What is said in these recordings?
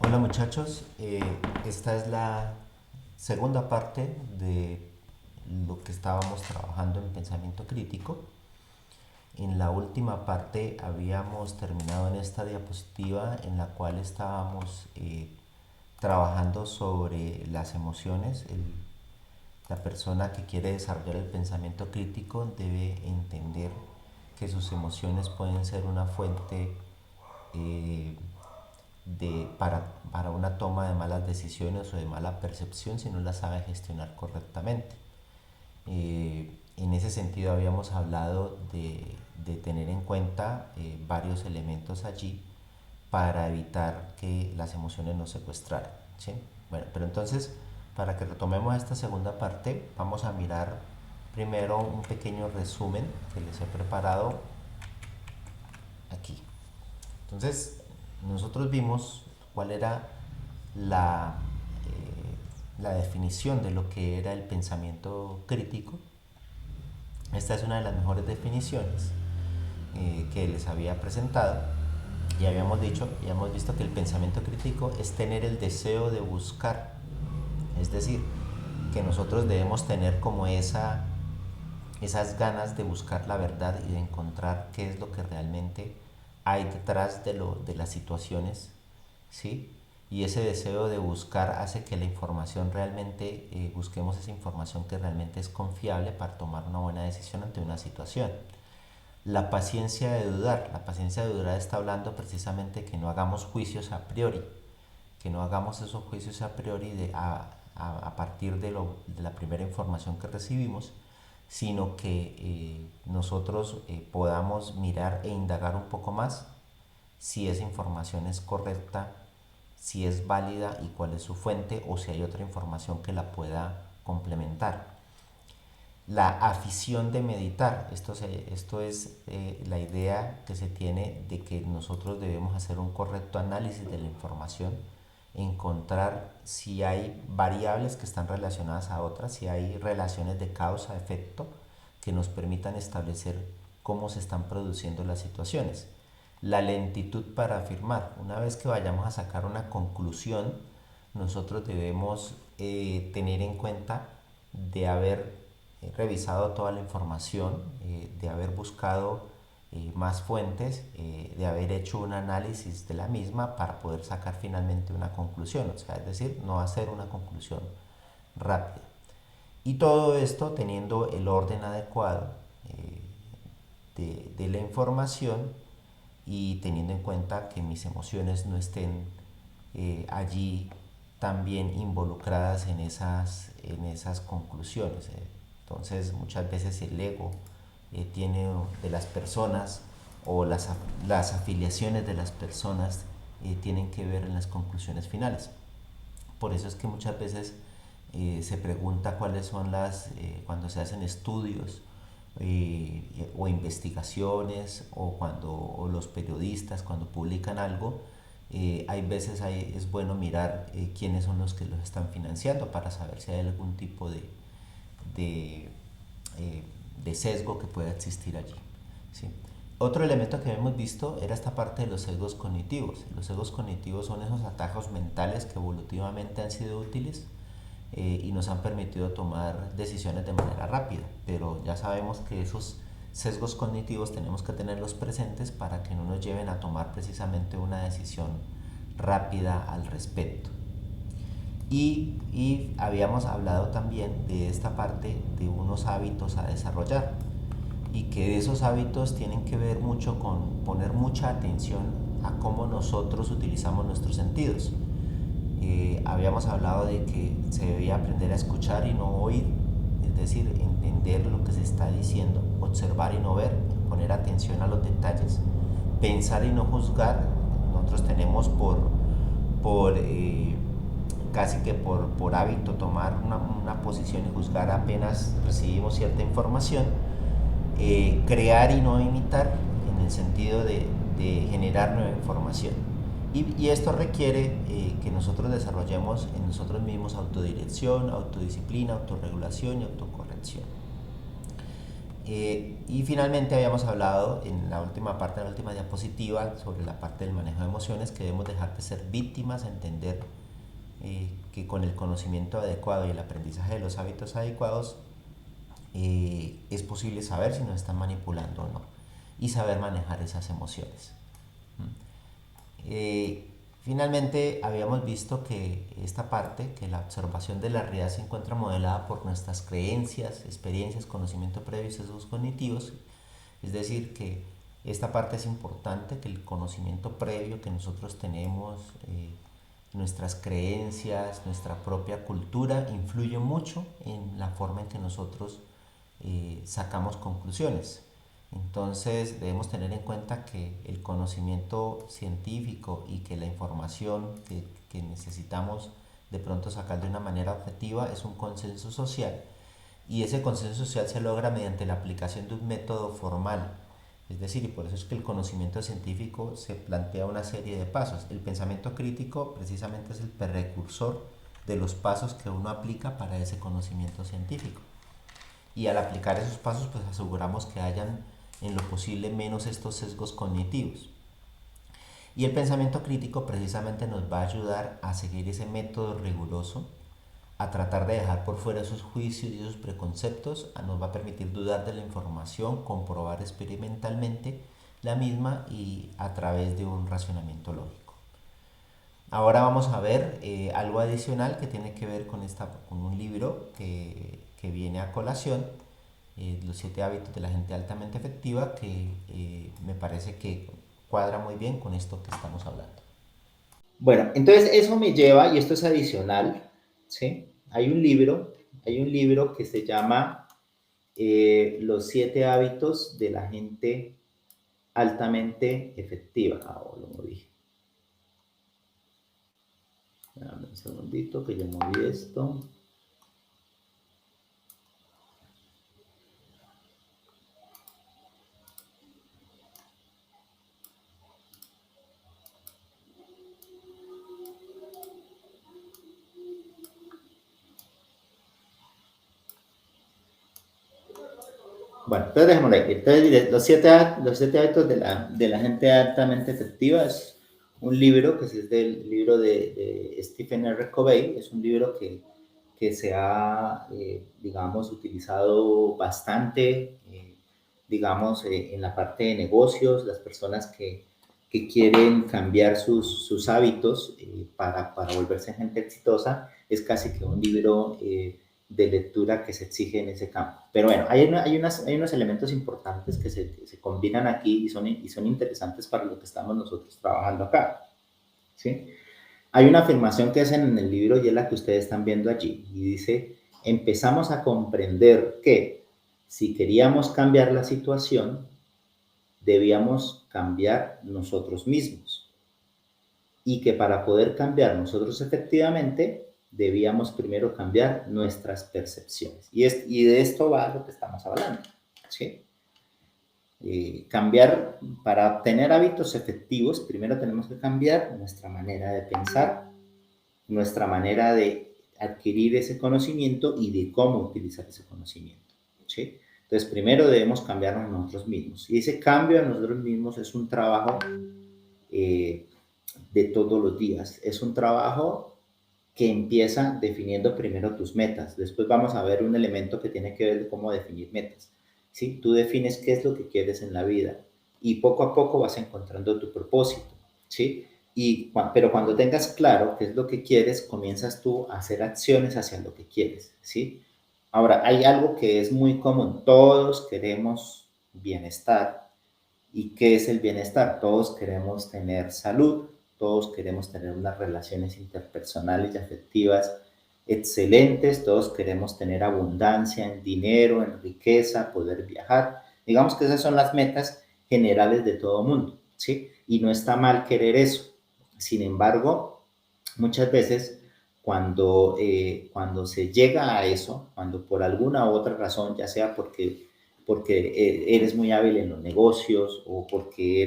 Hola muchachos, esta es la segunda parte de lo que estábamos trabajando en pensamiento crítico. En la última parte habíamos terminado en esta diapositiva en la cual estábamos trabajando sobre las emociones. La persona que quiere desarrollar el pensamiento crítico debe entender que sus emociones pueden ser una fuente eh, para una toma de malas decisiones o de mala percepción si no la sabe gestionar correctamente. En ese sentido habíamos hablado de tener en cuenta varios elementos allí para evitar que las emociones nos secuestraran, ¿sí? Bueno, pero entonces, para que retomemos esta segunda parte, vamos a mirar primero un pequeño resumen que les he preparado aquí. Entonces, nosotros vimos cuál era la definición de lo que era el pensamiento crítico. Esta es una de las mejores definiciones que les había presentado. Y habíamos dicho, y hemos visto que el pensamiento crítico es tener el deseo de buscar. Es decir, que nosotros debemos tener como esas ganas de buscar la verdad y de encontrar qué es lo que realmente hay detrás de las situaciones, ¿sí? Y ese deseo de buscar hace que la información realmente, busquemos esa información que realmente es confiable para tomar una buena decisión ante una situación. La paciencia de dudar está hablando precisamente que no hagamos juicios a priori, que no hagamos esos juicios a priori a partir de la primera información que recibimos, sino que nosotros podamos mirar e indagar un poco más si esa información es correcta, si es válida y cuál es su fuente o si hay otra información que la pueda complementar. La afición de meditar, esto es la idea que se tiene de que nosotros debemos hacer un correcto análisis de la información, encontrar si hay variables que están relacionadas a otras, si hay relaciones de causa-efecto que nos permitan establecer cómo se están produciendo las situaciones. La lentitud para afirmar, una vez que vayamos a sacar una conclusión, nosotros debemos tener en cuenta de haber revisado toda la información, de haber buscado más fuentes, de haber hecho un análisis de la misma para poder sacar finalmente una conclusión, o sea, es decir, no hacer una conclusión rápida. Y todo esto teniendo el orden adecuado de la información y teniendo en cuenta que mis emociones no estén allí también involucradas en esas conclusiones. Entonces muchas veces el ego tiene de las personas o las afiliaciones de las personas tienen que ver en las conclusiones finales. Por eso es que muchas veces se pregunta cuáles son cuando se hacen estudios o investigaciones o los periodistas cuando publican algo, hay veces es bueno mirar quiénes son los que los están financiando para saber si hay algún tipo de, eh, de sesgo que pueda existir allí, ¿sí? Otro elemento que hemos visto era esta parte de los sesgos cognitivos. Los sesgos cognitivos son esos atajos mentales que evolutivamente han sido útiles y nos han permitido tomar decisiones de manera rápida, pero ya sabemos que esos sesgos cognitivos tenemos que tenerlos presentes para que no nos lleven a tomar precisamente una decisión rápida al respecto. Y habíamos hablado también de esta parte de unos hábitos a desarrollar y que esos hábitos tienen que ver mucho con poner mucha atención a cómo nosotros utilizamos nuestros sentidos. Habíamos hablado de que se debía aprender a escuchar y no oír, es decir, entender lo que se está diciendo, observar y no ver, poner atención a los detalles, pensar y no juzgar. Nosotros tenemos casi que por hábito tomar una posición y juzgar apenas recibimos cierta información, crear y no imitar en el sentido de generar nueva información. Y esto requiere que nosotros desarrollemos en nosotros mismos autodirección, autodisciplina, autorregulación y autocorrección. Y finalmente habíamos hablado en la última parte, en la última diapositiva, sobre la parte del manejo de emociones, que debemos dejar de ser víctimas, entender que con el conocimiento adecuado y el aprendizaje de los hábitos adecuados es posible saber si nos están manipulando o no y saber manejar esas emociones. Eh, Finalmente habíamos visto que esta parte, que la observación de la realidad se encuentra modelada por nuestras creencias, experiencias, conocimiento previo y sesgos cognitivos. Es decir, que esta parte es importante, que el conocimiento previo que nosotros tenemos, nuestras creencias, nuestra propia cultura, influye mucho en la forma en que nosotros sacamos conclusiones. Entonces debemos tener en cuenta que el conocimiento científico y que la información que necesitamos de pronto sacar de una manera objetiva es un consenso social, y ese consenso social se logra mediante la aplicación de un método formal. Es decir, y por eso es que el conocimiento científico se plantea una serie de pasos. El pensamiento crítico precisamente es el precursor de los pasos que uno aplica para ese conocimiento científico. Y al aplicar esos pasos, pues aseguramos que hayan en lo posible menos estos sesgos cognitivos. Y el pensamiento crítico precisamente nos va a ayudar a seguir ese método riguroso, a tratar de dejar por fuera esos juicios y esos preconceptos, nos va a permitir dudar de la información, comprobar experimentalmente la misma y a través de un racionamiento lógico. Ahora vamos a ver algo adicional que tiene que ver con un libro que viene a colación, Los 7 hábitos de la gente altamente efectiva, que me parece que cuadra muy bien con esto que estamos hablando. Bueno, entonces eso me lleva, y esto es adicional, ¿sí? Hay un libro que se llama Los 7 hábitos de la gente altamente efectiva. Ah, lo moví. Dame un segundito que yo moví esto. Bueno, entonces dejémoslo ahí. Entonces, los siete hábitos de la gente altamente efectiva es un libro que es del libro de Stephen R. Covey. Es un libro que se ha, digamos, utilizado bastante, digamos, en la parte de negocios, las personas que quieren cambiar sus hábitos para volverse gente exitosa. Es casi que un libro de lectura que se exige en ese campo. Pero bueno, hay unos elementos importantes que se combinan aquí y son interesantes para lo que estamos nosotros trabajando acá. ¿Sí? Hay una afirmación que hacen en el libro y es la que ustedes están viendo allí. Y dice, empezamos a comprender que si queríamos cambiar la situación, debíamos cambiar nosotros mismos. Y que para poder cambiar nosotros efectivamente, debíamos primero cambiar nuestras percepciones. Y de esto va lo que estamos hablando. ¿Sí? Cambiar, para obtener hábitos efectivos, primero tenemos que cambiar nuestra manera de pensar, nuestra manera de adquirir ese conocimiento y de cómo utilizar ese conocimiento. ¿Sí? Entonces, primero debemos cambiarnos nosotros mismos. Y ese cambio a nosotros mismos es un trabajo eh, de todos los días. Es un trabajo que empieza definiendo primero tus metas. Después vamos a ver un elemento que tiene que ver de cómo definir metas. ¿Sí? Tú defines qué es lo que quieres en la vida y poco a poco vas encontrando tu propósito. ¿Sí? Pero cuando tengas claro qué es lo que quieres, comienzas tú a hacer acciones hacia lo que quieres. ¿Sí? Ahora, hay algo que es muy común. Todos queremos bienestar. ¿Y qué es el bienestar? Todos queremos tener salud, todos queremos tener unas relaciones interpersonales y afectivas excelentes, todos queremos tener abundancia en dinero, en riqueza, poder viajar. Digamos que esas son las metas generales de todo mundo, ¿sí? Y no está mal querer eso. Sin embargo, muchas veces cuando se llega a eso, cuando por alguna u otra razón, ya sea porque eres muy hábil en los negocios o porque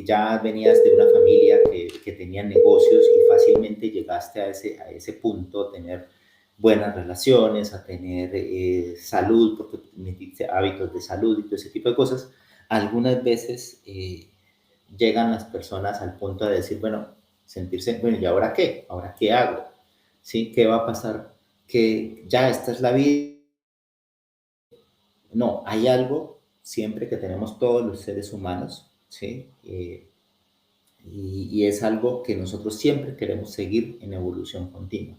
ya venías de una familia que tenía negocios y fácilmente llegaste a ese punto, tener buenas relaciones, a tener salud, porque metiste hábitos de salud y todo ese tipo de cosas, algunas veces llegan las personas al punto de decir, bueno, sentirse, bueno, ¿y ahora qué? ¿Ahora qué hago? ¿Sí? ¿Qué va a pasar? Que ya esta es la vida. No, hay algo siempre que tenemos todos los seres humanos, ¿sí? Y es algo que nosotros siempre queremos seguir en evolución continua,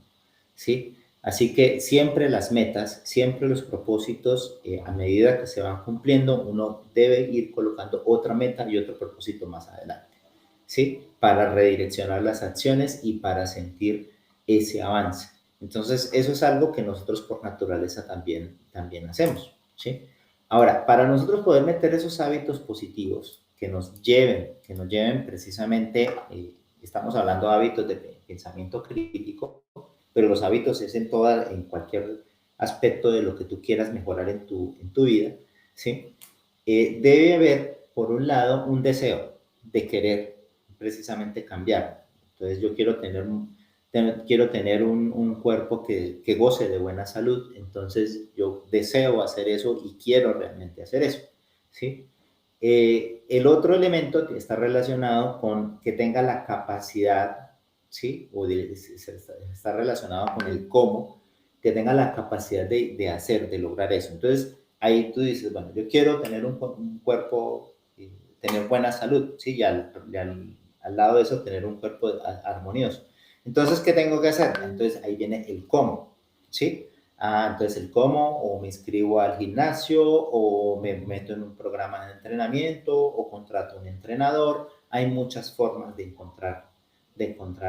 ¿sí? Así que siempre las metas, siempre los propósitos, a medida que se van cumpliendo, uno debe ir colocando otra meta y otro propósito más adelante, ¿sí? Para redireccionar las acciones y para sentir ese avance. Entonces, eso es algo que nosotros por naturaleza también hacemos, ¿sí? Ahora, para nosotros poder meter esos hábitos positivos que nos lleven precisamente, estamos hablando de hábitos de pensamiento crítico, pero los hábitos es en cualquier aspecto de lo que tú quieras mejorar en tu vida, ¿sí? Debe haber, por un lado, un deseo de querer precisamente cambiar. Entonces, yo quiero tener un cuerpo que goce de buena salud, entonces yo deseo hacer eso y quiero realmente hacer eso, ¿sí? El otro elemento está relacionado con que tenga la capacidad, ¿sí? Está relacionado con el cómo, que tenga la capacidad de hacer, de lograr eso. Entonces, ahí tú dices, bueno, yo quiero tener un cuerpo, tener buena salud, ¿sí? Y al lado de eso, tener un cuerpo armonioso. Entonces, ¿qué tengo que hacer? Entonces, ahí viene el cómo, ¿sí? Entonces el cómo, o me inscribo al gimnasio, o me meto en un programa de entrenamiento, o contrato a un entrenador. Hay muchas formas de encontrar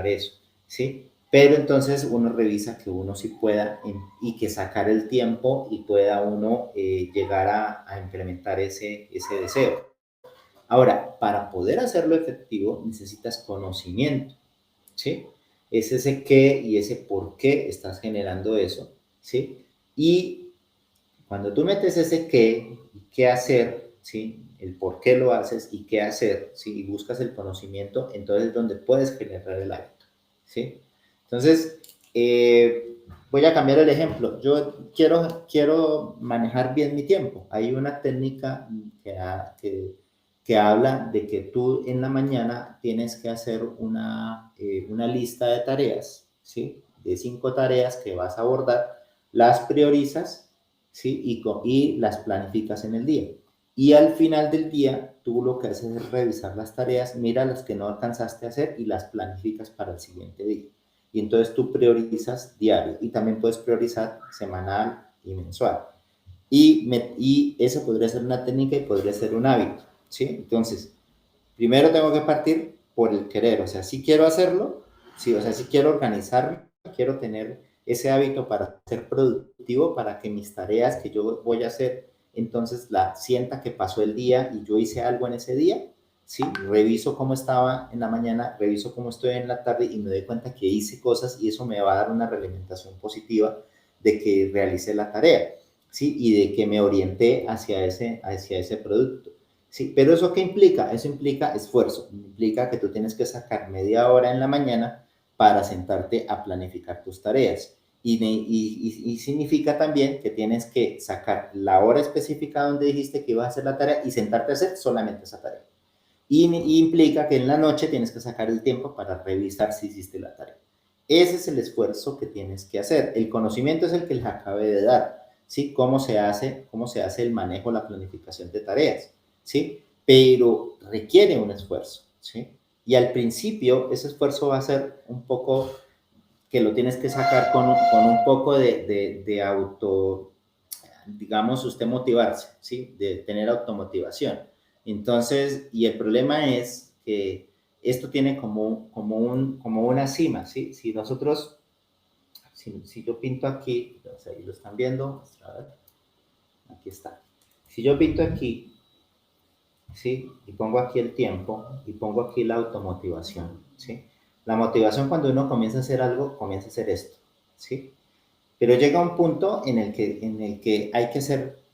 eso, ¿sí? Pero entonces uno revisa que uno sí pueda y que sacar el tiempo y pueda uno llegar a implementar ese deseo. Ahora, para poder hacerlo efectivo necesitas conocimiento, ¿sí? Es ese qué y ese por qué estás generando eso, ¿sí? Y cuando tú metes ese qué y qué hacer, ¿sí? El por qué lo haces y qué hacer, ¿sí? Y buscas el conocimiento, entonces es donde puedes generar el hábito, ¿sí? Entonces, voy a cambiar el ejemplo. Yo quiero manejar bien mi tiempo. Hay una técnica que habla de que tú en la mañana tienes que hacer una lista de tareas, ¿sí? De 5 tareas que vas a abordar, las priorizas, ¿sí? Y las planificas en el día. Y al final del día, tú lo que haces es revisar las tareas, mira las que no alcanzaste a hacer y las planificas para el siguiente día. Y entonces tú priorizas diario y también puedes priorizar semanal y mensual. Y eso podría ser una técnica y podría ser un hábito, ¿sí? Entonces, primero tengo que partir por el querer, o sea, si quiero hacerlo, sí, o sea, si quiero organizarme, quiero tener ese hábito para ser productivo, para que mis tareas que yo voy a hacer, entonces la sienta que pasó el día y yo hice algo en ese día, sí, reviso cómo estaba en la mañana, reviso cómo estoy en la tarde y me doy cuenta que hice cosas y eso me va a dar una realimentación positiva de que realicé la tarea, sí, y de que me orienté hacia ese producto. Sí, pero ¿eso qué implica? Eso implica esfuerzo, implica que tú tienes que sacar media hora en la mañana para sentarte a planificar tus tareas. Y significa también que tienes que sacar la hora específica donde dijiste que ibas a hacer la tarea y sentarte a hacer solamente esa tarea. Y implica que en la noche tienes que sacar el tiempo para revisar si hiciste la tarea. Ese es el esfuerzo que tienes que hacer. El conocimiento es el que les acabé de dar, ¿sí? Cómo se hace el manejo, la planificación de tareas, ¿sí? Pero requiere un esfuerzo, ¿sí? Y al principio ese esfuerzo va a ser un poco que lo tienes que sacar con un poco de auto, digamos, usted motivarse, ¿sí? De tener automotivación. Entonces, y el problema es que esto tiene como una cima, ¿sí? Si yo pinto aquí, pues ahí lo están viendo, a ver, aquí está. Si yo pinto aquí, ¿sí? Y pongo aquí el tiempo y pongo aquí la automotivación, ¿sí? La motivación cuando uno comienza a hacer algo, comienza a hacer esto, ¿sí? Pero llega un punto en el que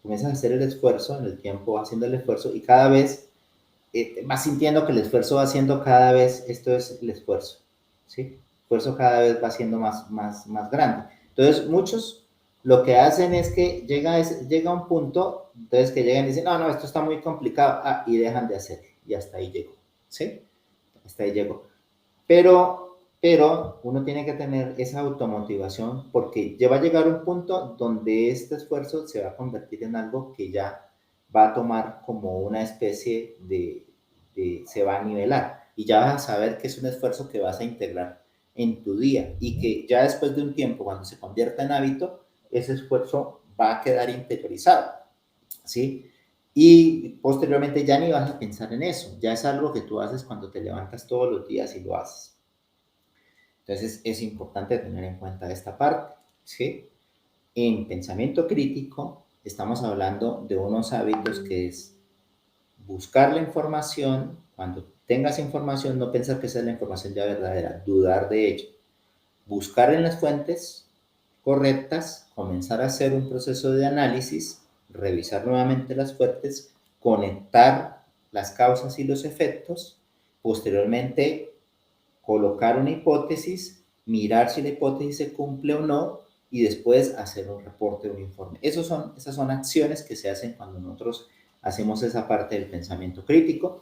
comienzas a hacer el esfuerzo, en el tiempo vas haciendo el esfuerzo y cada vez vas sintiendo que el esfuerzo va haciendo cada vez, esto es el esfuerzo, ¿sí? El esfuerzo cada vez va siendo más grande. Entonces, muchos lo que hacen es que llega un punto, entonces que llegan y dicen, no, no, esto está muy complicado, y dejan de hacerlo, y hasta ahí llegó, ¿sí? Hasta ahí llegó. Pero uno tiene que tener esa automotivación porque ya va a llegar un punto donde este esfuerzo se va a convertir en algo que ya va a tomar como una especie se va a nivelar y ya vas a saber que es un esfuerzo que vas a integrar en tu día y que ya después de un tiempo, cuando se convierta en hábito, ese esfuerzo va a quedar interiorizado, ¿sí? Y posteriormente ya ni vas a pensar en eso, ya es algo que tú haces cuando te levantas todos los días y lo haces. Entonces es importante tener en cuenta esta parte, ¿sí? En pensamiento crítico estamos hablando de unos hábitos que es buscar la información, cuando tengas información no pensar que esa es la información ya verdadera, dudar de ello, buscar en las fuentes correctas, comenzar a hacer un proceso de análisis, revisar nuevamente las fuentes, conectar las causas y los efectos, posteriormente colocar una hipótesis, mirar si la hipótesis se cumple o no y después hacer un reporte, un informe. Esas son acciones que se hacen cuando nosotros hacemos esa parte del pensamiento crítico,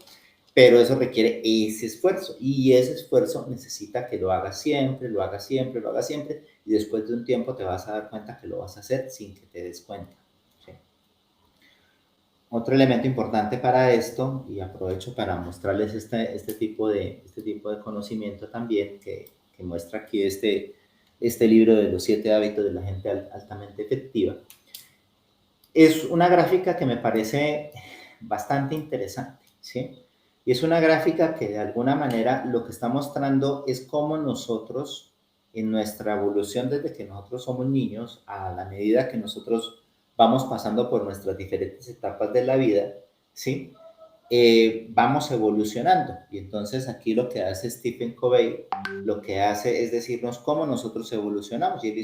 pero eso requiere ese esfuerzo y ese esfuerzo necesita que lo hagas siempre, lo hagas siempre, lo hagas siempre y después de un tiempo te vas a dar cuenta que lo vas a hacer sin que te des cuenta. ¿Sí? Otro elemento importante para esto, y aprovecho para mostrarles este tipo de conocimiento también, que muestra aquí este libro de los 7 hábitos de la gente altamente efectiva, es una gráfica que me parece bastante interesante, ¿sí? Y es una gráfica que de alguna manera lo que está mostrando es cómo nosotros, en nuestra evolución desde que nosotros somos niños, a la medida que nosotros vamos pasando por nuestras diferentes etapas de la vida, ¿sí? Vamos evolucionando. Y entonces aquí lo que hace Stephen Covey, lo que hace es decirnos cómo nosotros evolucionamos. Y él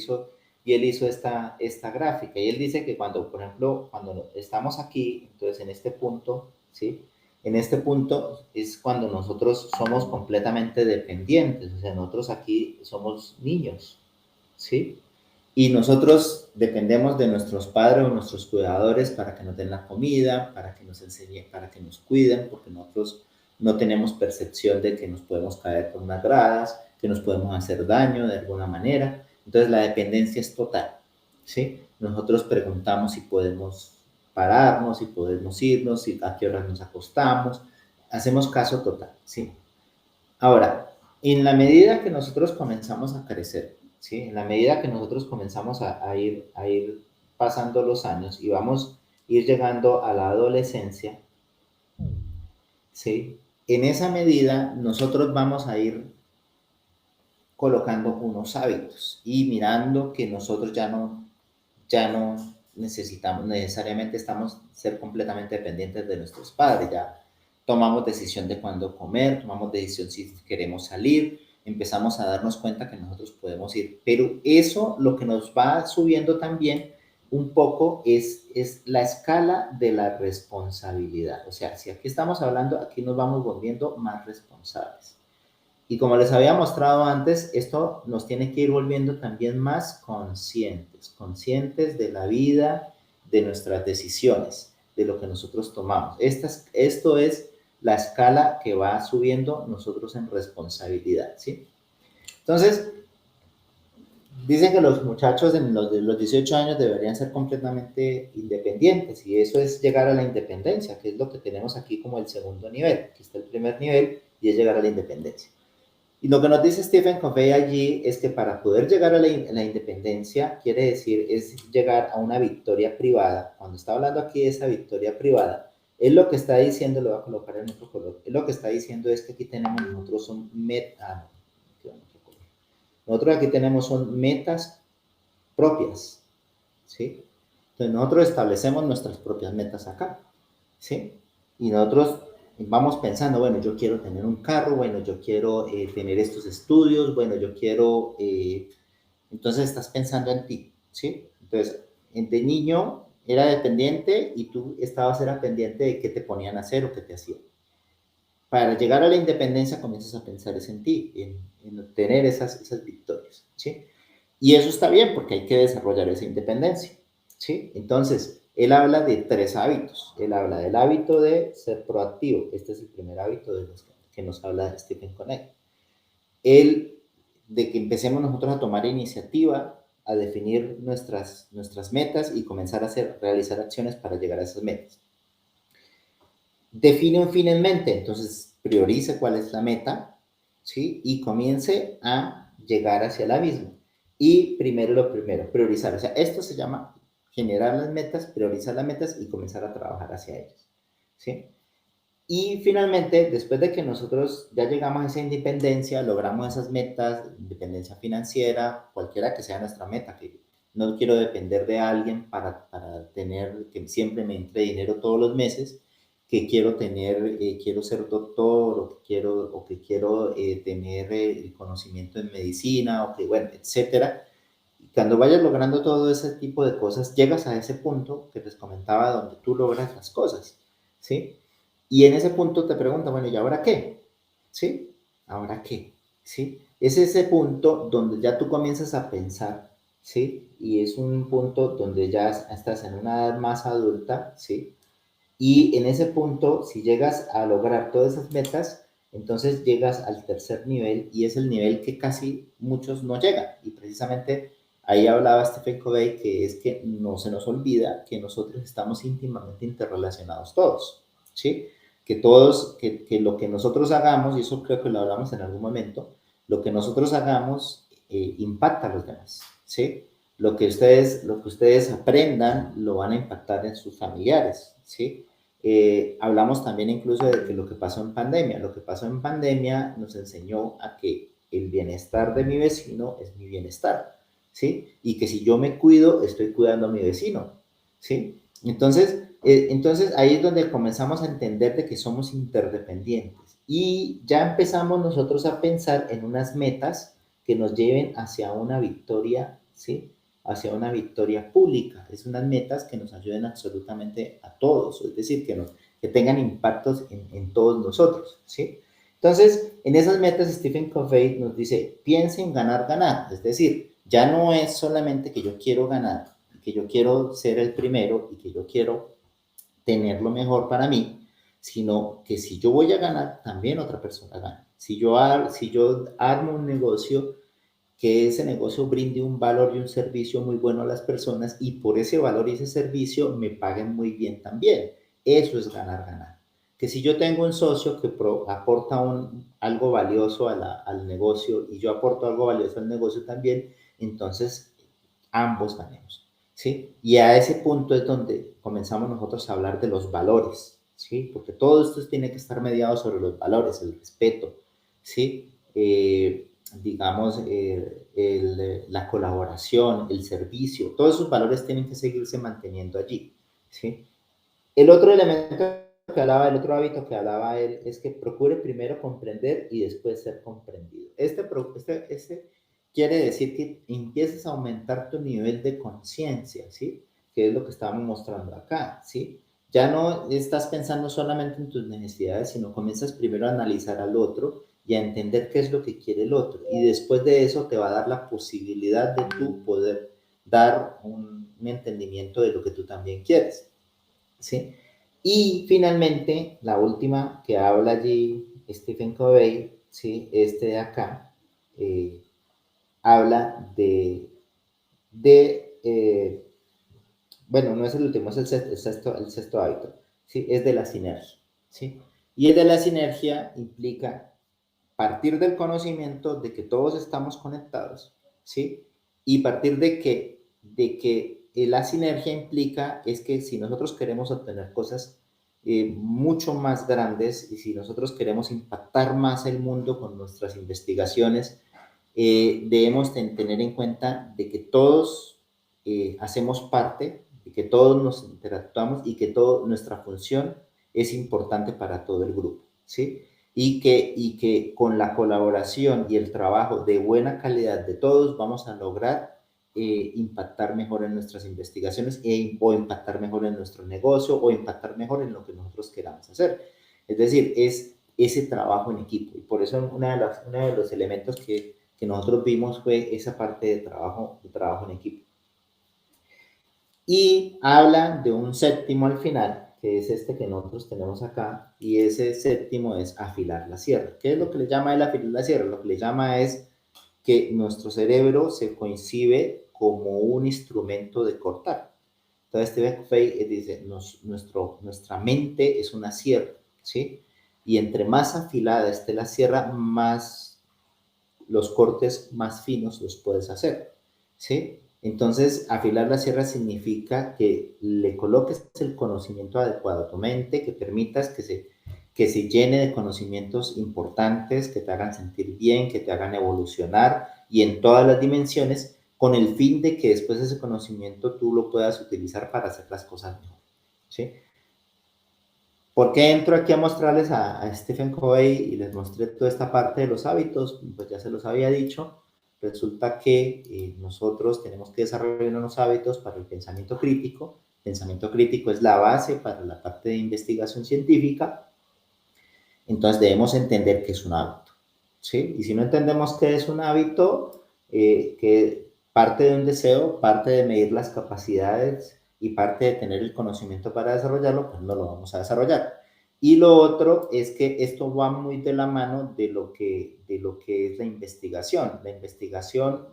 hizo esta gráfica. Y él dice que cuando, por ejemplo, cuando estamos aquí, entonces en este punto, ¿sí? En este punto es cuando nosotros somos completamente dependientes. O sea, nosotros aquí somos niños, ¿sí? Y nosotros dependemos de nuestros padres o nuestros cuidadores para que nos den la comida, para que nos enseñen, para que nos cuiden, porque nosotros no tenemos percepción de que nos podemos caer por unas gradas, que nos podemos hacer daño de alguna manera. Entonces la dependencia es total, ¿sí? Nosotros preguntamos si podemos pararnos, si podemos irnos, si a qué horas nos acostamos, hacemos caso total, ¿sí? Ahora, en la medida que nosotros comenzamos a crecer, ¿sí? En la medida que nosotros comenzamos a ir pasando los años y vamos a ir llegando a la adolescencia, ¿sí? En esa medida nosotros vamos a ir colocando unos hábitos y mirando que nosotros ya no necesitamos, necesariamente estamos ser completamente dependientes de nuestros padres, ya tomamos decisión de cuándo comer, tomamos decisión si queremos salir, empezamos a darnos cuenta que nosotros podemos ir, pero eso lo que nos va subiendo también un poco es la escala de la responsabilidad, o sea, si aquí estamos hablando, aquí nos vamos volviendo más responsables. Y como les había mostrado antes, esto nos tiene que ir volviendo también más conscientes, conscientes de la vida, de nuestras decisiones, de lo que nosotros tomamos. Esto es la escala que va subiendo nosotros en responsabilidad, ¿sí? Entonces, dicen que los muchachos de los 18 años deberían ser completamente independientes y eso es llegar a la independencia, que es lo que tenemos aquí como el segundo nivel. Aquí está el primer nivel y es llegar a la independencia. Y lo que nos dice Stephen Covey allí es que para poder llegar a la independencia, quiere decir, es llegar a una victoria privada. Cuando está hablando aquí de esa victoria privada, él lo que está diciendo, lo voy a colocar en otro color, él lo que está diciendo es que aquí tenemos nosotros un nosotros aquí tenemos son metas propias, ¿sí? Entonces nosotros establecemos nuestras propias metas acá, ¿sí? Y nosotros vamos pensando, bueno, yo quiero tener un carro, bueno, yo quiero tener estos estudios, bueno, yo quiero, entonces estás pensando en ti, ¿sí? Entonces, de niño era dependiente y tú era pendiente de qué te ponían a hacer o qué te hacían. Para llegar a la independencia comienzas a pensar es en ti, en obtener esas victorias, ¿sí? Y eso está bien porque hay que desarrollar esa independencia, ¿sí? Entonces, él habla de 3 hábitos. Él habla del hábito de ser proactivo. Este es el primer hábito de los que nos habla Stephen Covey. El de que empecemos nosotros a tomar iniciativa, a definir nuestras metas y comenzar a realizar acciones para llegar a esas metas. Define un fin en mente, entonces priorice cuál es la meta, ¿sí? Y comience a llegar hacia la misma. Y primero lo primero, priorizar. O sea, esto se llama generar las metas, priorizar las metas y comenzar a trabajar hacia ellas, ¿sí? Y finalmente, después de que nosotros ya llegamos a esa independencia, logramos esas metas, independencia financiera, cualquiera que sea nuestra meta, que no quiero depender de alguien para tener, que siempre me entre dinero todos los meses, que quiero tener, quiero ser doctor o que quiero tener el conocimiento en medicina o que, bueno, etcétera. Y cuando vayas logrando todo ese tipo de cosas, llegas a ese punto que les comentaba donde tú logras las cosas, ¿sí? Y en ese punto te preguntan, bueno, ¿y ahora qué? ¿Sí? ¿Ahora qué? ¿Sí? Es ese punto donde ya tú comienzas a pensar, ¿sí? Y es un punto donde ya estás en una edad más adulta, ¿sí? Y en ese punto, si llegas a lograr todas esas metas, entonces llegas al tercer nivel y es el nivel que casi muchos no llegan. Y precisamente ahí hablaba Stephen Covey que es que no se nos olvida que nosotros estamos íntimamente interrelacionados todos, ¿sí? Que todos, que lo que nosotros hagamos, y eso creo que lo hablamos en algún momento, lo que nosotros hagamos impacta a los demás, ¿sí? Lo que ustedes aprendan lo van a impactar en sus familiares, ¿sí? Hablamos también incluso de que lo que pasó en pandemia. Lo que pasó en pandemia nos enseñó a que el bienestar de mi vecino es mi bienestar, ¿sí? Y que si yo me cuido, estoy cuidando a mi vecino, ¿sí? Entonces ahí es donde comenzamos a entender de que somos interdependientes y ya empezamos nosotros a pensar en unas metas que nos lleven hacia una victoria, ¿sí? Hacia una victoria pública. Es unas metas que nos ayuden absolutamente a todos, es decir, que tengan impactos en todos nosotros, ¿sí? Entonces, en esas metas, Stephen Covey nos dice, piensa en ganar, ganar. Es decir, ya no es solamente que yo quiero ganar, que yo quiero ser el primero y que yo quiero tener lo mejor para mí, sino que si yo voy a ganar, también otra persona gana. Si yo armo un negocio, que ese negocio brinde un valor y un servicio muy bueno a las personas y por ese valor y ese servicio me paguen muy bien también. Eso es ganar, ganar. Que si yo tengo un socio que aporta algo valioso al negocio y yo aporto algo valioso al negocio también, entonces ambos ganemos, ¿sí? Y a ese punto es donde comenzamos nosotros a hablar de los valores, ¿sí? Porque todo esto tiene que estar mediado sobre los valores, el respeto, ¿sí? Digamos, la colaboración, el servicio, todos esos valores tienen que seguirse manteniendo allí, ¿sí? El otro elemento que hablaba, el otro hábito que hablaba él, es que procure primero comprender y después ser comprendido. Este quiere decir que empieces a aumentar tu nivel de conciencia, ¿sí? Que es lo que estábamos mostrando acá, ¿sí? Ya no estás pensando solamente en tus necesidades, sino comienzas primero a analizar al otro y a entender qué es lo que quiere el otro. Y después de eso te va a dar la posibilidad de tú poder dar un entendimiento de lo que tú también quieres, ¿sí? Y finalmente, la última que habla allí Stephen Covey, ¿sí? Este de acá, eh, habla de bueno, no es el último, es el sexto hábito, ¿sí? Es de la sinergia, ¿sí? Y el de la sinergia implica partir del conocimiento de que todos estamos conectados, ¿sí? Y partir de que la sinergia implica es que si nosotros queremos obtener cosas mucho más grandes y si nosotros queremos impactar más el mundo con nuestras investigaciones, debemos tener en cuenta de que todos hacemos parte, de que todos nos interactuamos y que toda nuestra función es importante para todo el grupo, ¿sí? Y que con la colaboración y el trabajo de buena calidad de todos vamos a lograr impactar mejor en nuestras investigaciones o impactar mejor en nuestro negocio o impactar mejor en lo que nosotros queramos hacer. Es decir, es ese trabajo en equipo y por eso uno de los elementos que que nosotros vimos fue esa parte de trabajo en equipo. Y habla de un séptimo al final, que es este que nosotros tenemos acá, y ese séptimo es afilar la sierra. ¿Qué es lo que le llama él afilar la sierra? Lo que le llama es que nuestro cerebro se concibe como un instrumento de cortar. Entonces, Stephen Fay dice, nuestra mente es una sierra, ¿sí? Y entre más afilada esté la sierra, más los cortes más finos los puedes hacer, ¿sí? Entonces, afilar la sierra significa que le coloques el conocimiento adecuado a tu mente, que permitas que se llene de conocimientos importantes, que te hagan sentir bien, que te hagan evolucionar y en todas las dimensiones, con el fin de que después ese conocimiento tú lo puedas utilizar para hacer las cosas mejor, ¿sí? ¿Por qué entro aquí a mostrarles a Stephen Covey y les mostré toda esta parte de los hábitos? Pues ya se los había dicho. Resulta que nosotros tenemos que desarrollar unos hábitos para el pensamiento crítico. El pensamiento crítico es la base para la parte de investigación científica. Entonces debemos entender qué es un hábito, ¿sí? Y si no entendemos qué es un hábito, que parte de un deseo, parte de medir las capacidades y parte de tener el conocimiento para desarrollarlo, pues no lo vamos a desarrollar. Y lo otro es que esto va muy de la mano de lo que es la investigación. La investigación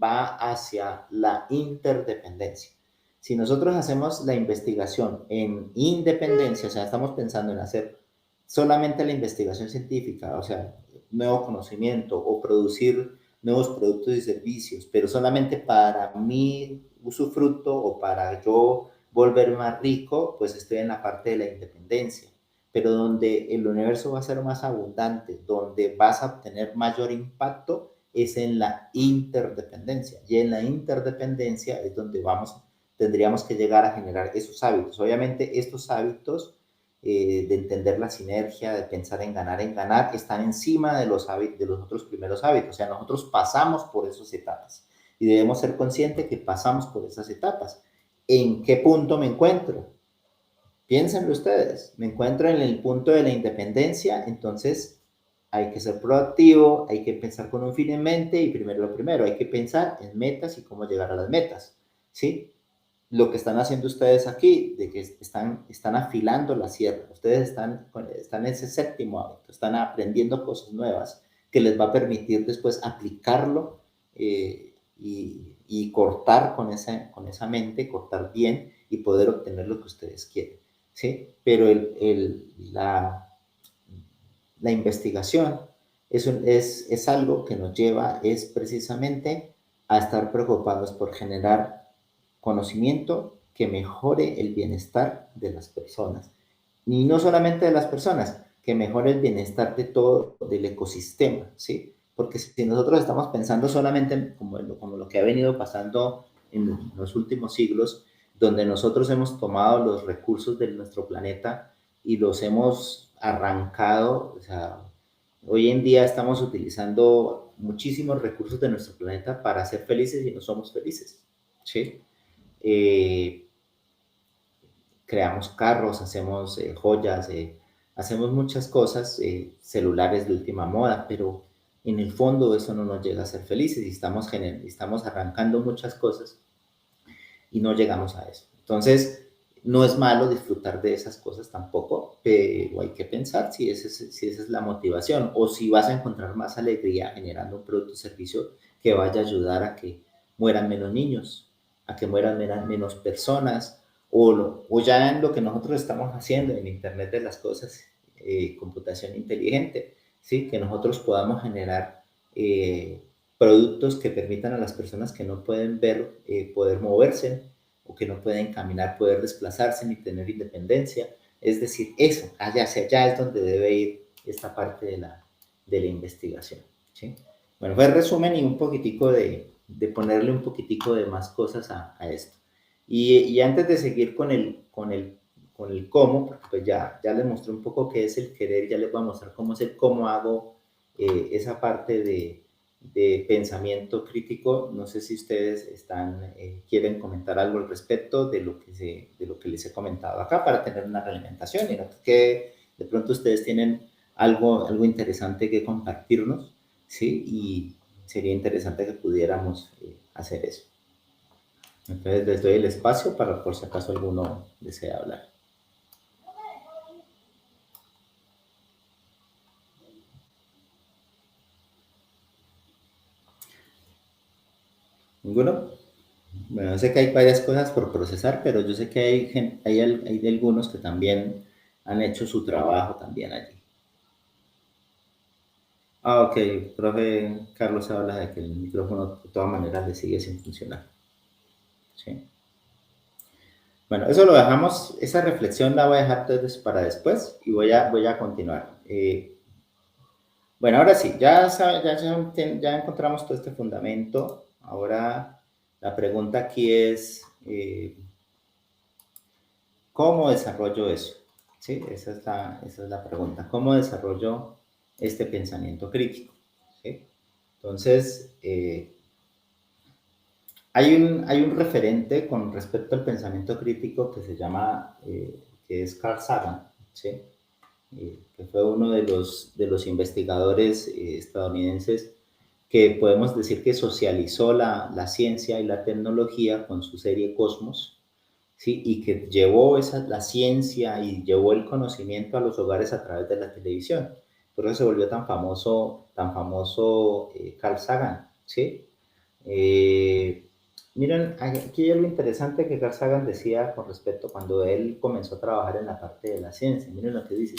va hacia la interdependencia. Si nosotros hacemos la investigación en independencia, o sea, estamos pensando en hacer solamente la investigación científica, o sea, nuevo conocimiento o producir nuevos productos y servicios, pero solamente para mi usufructo o para yo volver más rico, pues estoy en la parte de la independencia. Pero donde el universo va a ser más abundante, donde vas a obtener mayor impacto, es en la interdependencia. Y en la interdependencia es donde tendríamos que llegar a generar esos hábitos. Obviamente, estos hábitos de entender la sinergia, de pensar en ganar, están encima de de los otros primeros hábitos. O sea, nosotros pasamos por esas etapas y debemos ser conscientes que pasamos por esas etapas. ¿En qué punto me encuentro? Piénsenlo ustedes. Me encuentro en el punto de la independencia, entonces hay que ser proactivo, hay que pensar con un fin en mente y primero lo primero, hay que pensar en metas y cómo llegar a las metas, ¿sí? Lo que están haciendo ustedes aquí, de que están afilando la sierra, ustedes están en ese séptimo hábito, están aprendiendo cosas nuevas que les va a permitir después aplicarlo y cortar con esa mente, cortar bien y poder obtener lo que ustedes quieren, ¿sí? Pero la investigación es algo que nos lleva, es precisamente a estar preocupados por generar conocimiento que mejore el bienestar de las personas. Y no solamente de las personas, que mejore el bienestar de todo, del ecosistema, ¿sí? Porque si nosotros estamos pensando solamente como lo que ha venido pasando en los últimos siglos, donde nosotros hemos tomado los recursos de nuestro planeta y los hemos arrancado, o sea, hoy en día estamos utilizando muchísimos recursos de nuestro planeta para ser felices y no somos felices, ¿sí? Eh, Creamos carros, hacemos joyas, hacemos muchas cosas, celulares de última moda, pero en el fondo eso no nos llega a ser felices y estamos arrancando muchas cosas y no llegamos a eso. Entonces, no es malo disfrutar de esas cosas tampoco, pero hay que pensar si esa es la motivación o si vas a encontrar más alegría generando un producto o servicio que vaya a ayudar a que mueran menos niños, a que mueran menos personas, o ya en lo que nosotros estamos haciendo en Internet de las Cosas, computación inteligente, ¿sí? Que nosotros podamos generar productos que permitan a las personas que no pueden ver, poder moverse o que no pueden caminar, poder desplazarse ni tener independencia. Es decir, eso, hacia allá es donde debe ir esta parte de la investigación, ¿sí? Bueno, fue el resumen y un poquitico de ponerle un poquitico de más cosas a esto. Y antes de seguir con el cómo, porque pues ya les mostré un poco qué es el querer, ya les voy a mostrar cómo es el cómo hago esa parte de pensamiento crítico. No sé si ustedes quieren comentar algo al respecto de lo que les he comentado acá para tener una realimentación y no que de pronto ustedes tienen algo interesante que compartirnos, ¿sí? sería interesante que pudiéramos hacer eso. Entonces les doy el espacio para por si acaso alguno desea hablar. ¿Ninguno? Bueno, sé que hay varias cosas por procesar, pero yo sé que hay de algunos que también han hecho su trabajo también allí. Ah, ok, profe Carlos habla de que el micrófono de todas maneras le sigue sin funcionar. ¿Sí? Bueno, eso lo dejamos, esa reflexión la voy a dejar entonces para después y voy a continuar. Bueno, ahora sí, ya encontramos todo este fundamento. Ahora la pregunta aquí es, ¿cómo desarrollo eso? ¿Sí? Esa es la pregunta. ¿Cómo desarrollo este pensamiento crítico? ¿Sí? Entonces, hay un referente con respecto al pensamiento crítico que se llama, que es Carl Sagan, ¿sí? Que fue uno de los investigadores estadounidenses que podemos decir que socializó la ciencia y la tecnología con su serie Cosmos, ¿sí? Y que llevó la ciencia y llevó el conocimiento a los hogares a través de la televisión. Por eso se volvió tan famoso Carl Sagan, ¿sí? Eh, Miren, aquí hay algo interesante que Carl Sagan decía con respecto cuando él comenzó a trabajar en la parte de la ciencia. Miren lo que dice,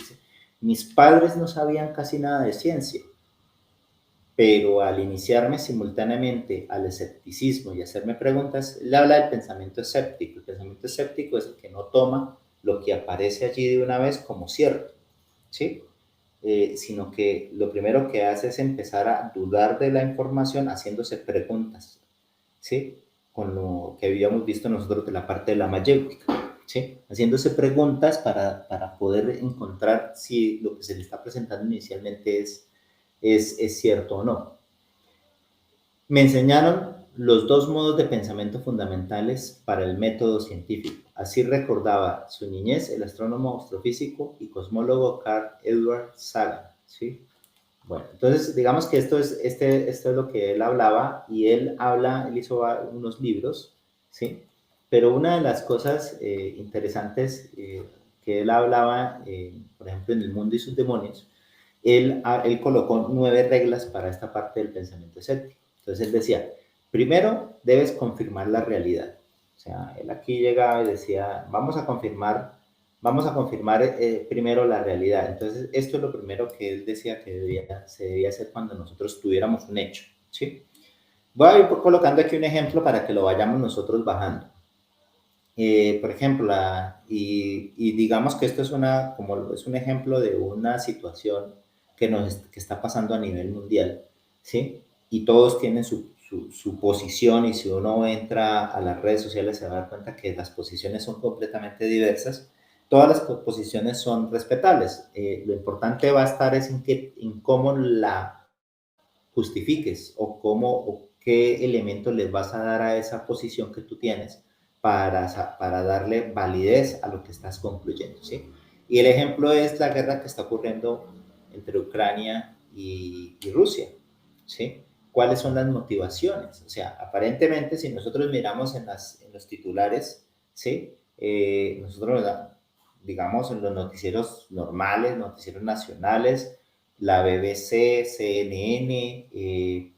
mis padres no sabían casi nada de ciencia, pero al iniciarme simultáneamente al escepticismo y hacerme preguntas, él habla del pensamiento escéptico. El pensamiento escéptico es el que no toma lo que aparece allí de una vez como cierto, ¿sí? Sino que lo primero que hace es empezar a dudar de la información haciéndose preguntas, ¿sí? Con lo que habíamos visto nosotros de la parte de la mayéutica, ¿sí? Haciéndose preguntas para poder encontrar si lo que se le está presentando inicialmente es cierto o no. Me enseñaron los dos modos de pensamiento fundamentales para el método científico. Así recordaba su niñez el astrónomo astrofísico y cosmólogo Carl Edward Sagan, ¿sí? Bueno, entonces digamos que esto es lo que él hablaba y él hizo unos libros, ¿sí? Pero una de las cosas interesantes que él hablaba, por ejemplo, en El mundo y sus demonios, él colocó 9 reglas para esta parte del pensamiento escéptico. Entonces él decía, primero debes confirmar la realidad. O sea, él aquí llegaba y decía, vamos a confirmar primero la realidad. Entonces esto es lo primero que él decía que se debía hacer cuando nosotros tuviéramos un hecho, ¿sí? Voy a ir colocando aquí un ejemplo para que lo vayamos nosotros bajando. Por ejemplo, y digamos que esto como es un ejemplo de una situación que está pasando a nivel mundial, ¿sí? Y todos tienen su posición y si uno entra a las redes sociales se va a dar cuenta que las posiciones son completamente diversas. Todas las posiciones son respetables. Lo importante va a estar es en cómo la justifiques o qué elementos les vas a dar a esa posición que tú tienes para darle validez a lo que estás concluyendo, ¿sí? Y el ejemplo es la guerra que está ocurriendo entre Ucrania y Rusia, ¿sí? ¿Cuáles son las motivaciones? O sea, aparentemente, si nosotros miramos en los titulares, ¿sí? Nosotros, digamos, en los noticieros normales, noticieros nacionales, la BBC, CNN,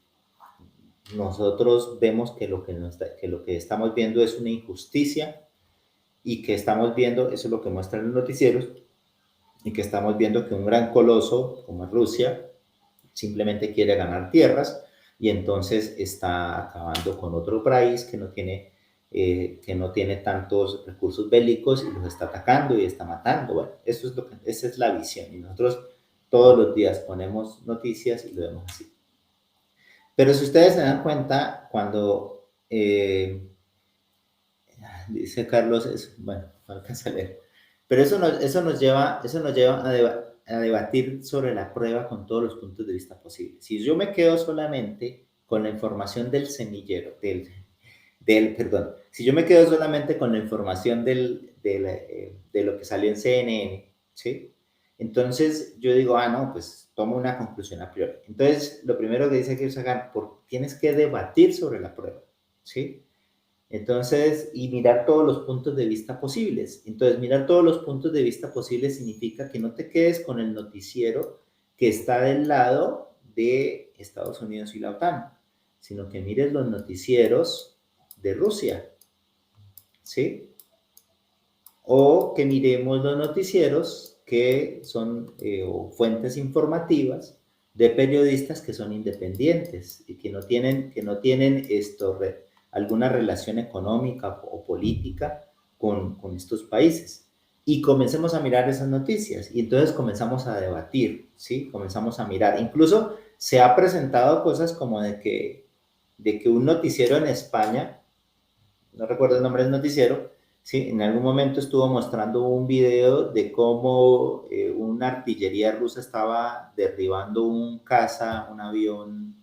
nosotros vemos que lo que estamos viendo es una injusticia y que estamos viendo, eso es lo que muestran los noticieros, y que estamos viendo que un gran coloso como Rusia simplemente quiere ganar tierras y entonces está acabando con otro país que no tiene tantos recursos bélicos y los está atacando y está matando. Bueno, esa es la visión y nosotros todos los días ponemos noticias y lo vemos así. Pero si ustedes se dan cuenta, cuando dice Carlos, bueno, no alcanza a leer, pero eso nos lleva a debatir sobre la prueba con todos los puntos de vista posibles. Si yo me quedo solamente con la información del semillero, perdón, si yo me quedo solamente con la información de lo que salió en CNN, ¿sí? Entonces yo digo, no, pues tomo una conclusión a priori. Entonces, lo primero que dice aquí es sacar, ¿por tienes que debatir sobre la prueba, ¿sí? Entonces, y mirar todos los puntos de vista posibles. Entonces, mirar todos los puntos de vista posibles significa que no te quedes con el noticiero que está del lado de Estados Unidos y la OTAN, sino que mires los noticieros de Rusia, ¿sí? O que miremos los noticieros que son o fuentes informativas de periodistas que son independientes y que no tienen alguna relación económica o política con estos países. Y comencemos a mirar esas noticias y entonces comenzamos a debatir, ¿sí? Comenzamos a mirar. Incluso se ha presentado cosas como de que un noticiero en España, no recuerdo el nombre del noticiero, sí, en algún momento estuvo mostrando un video de cómo una artillería rusa estaba derribando un caza, un avión,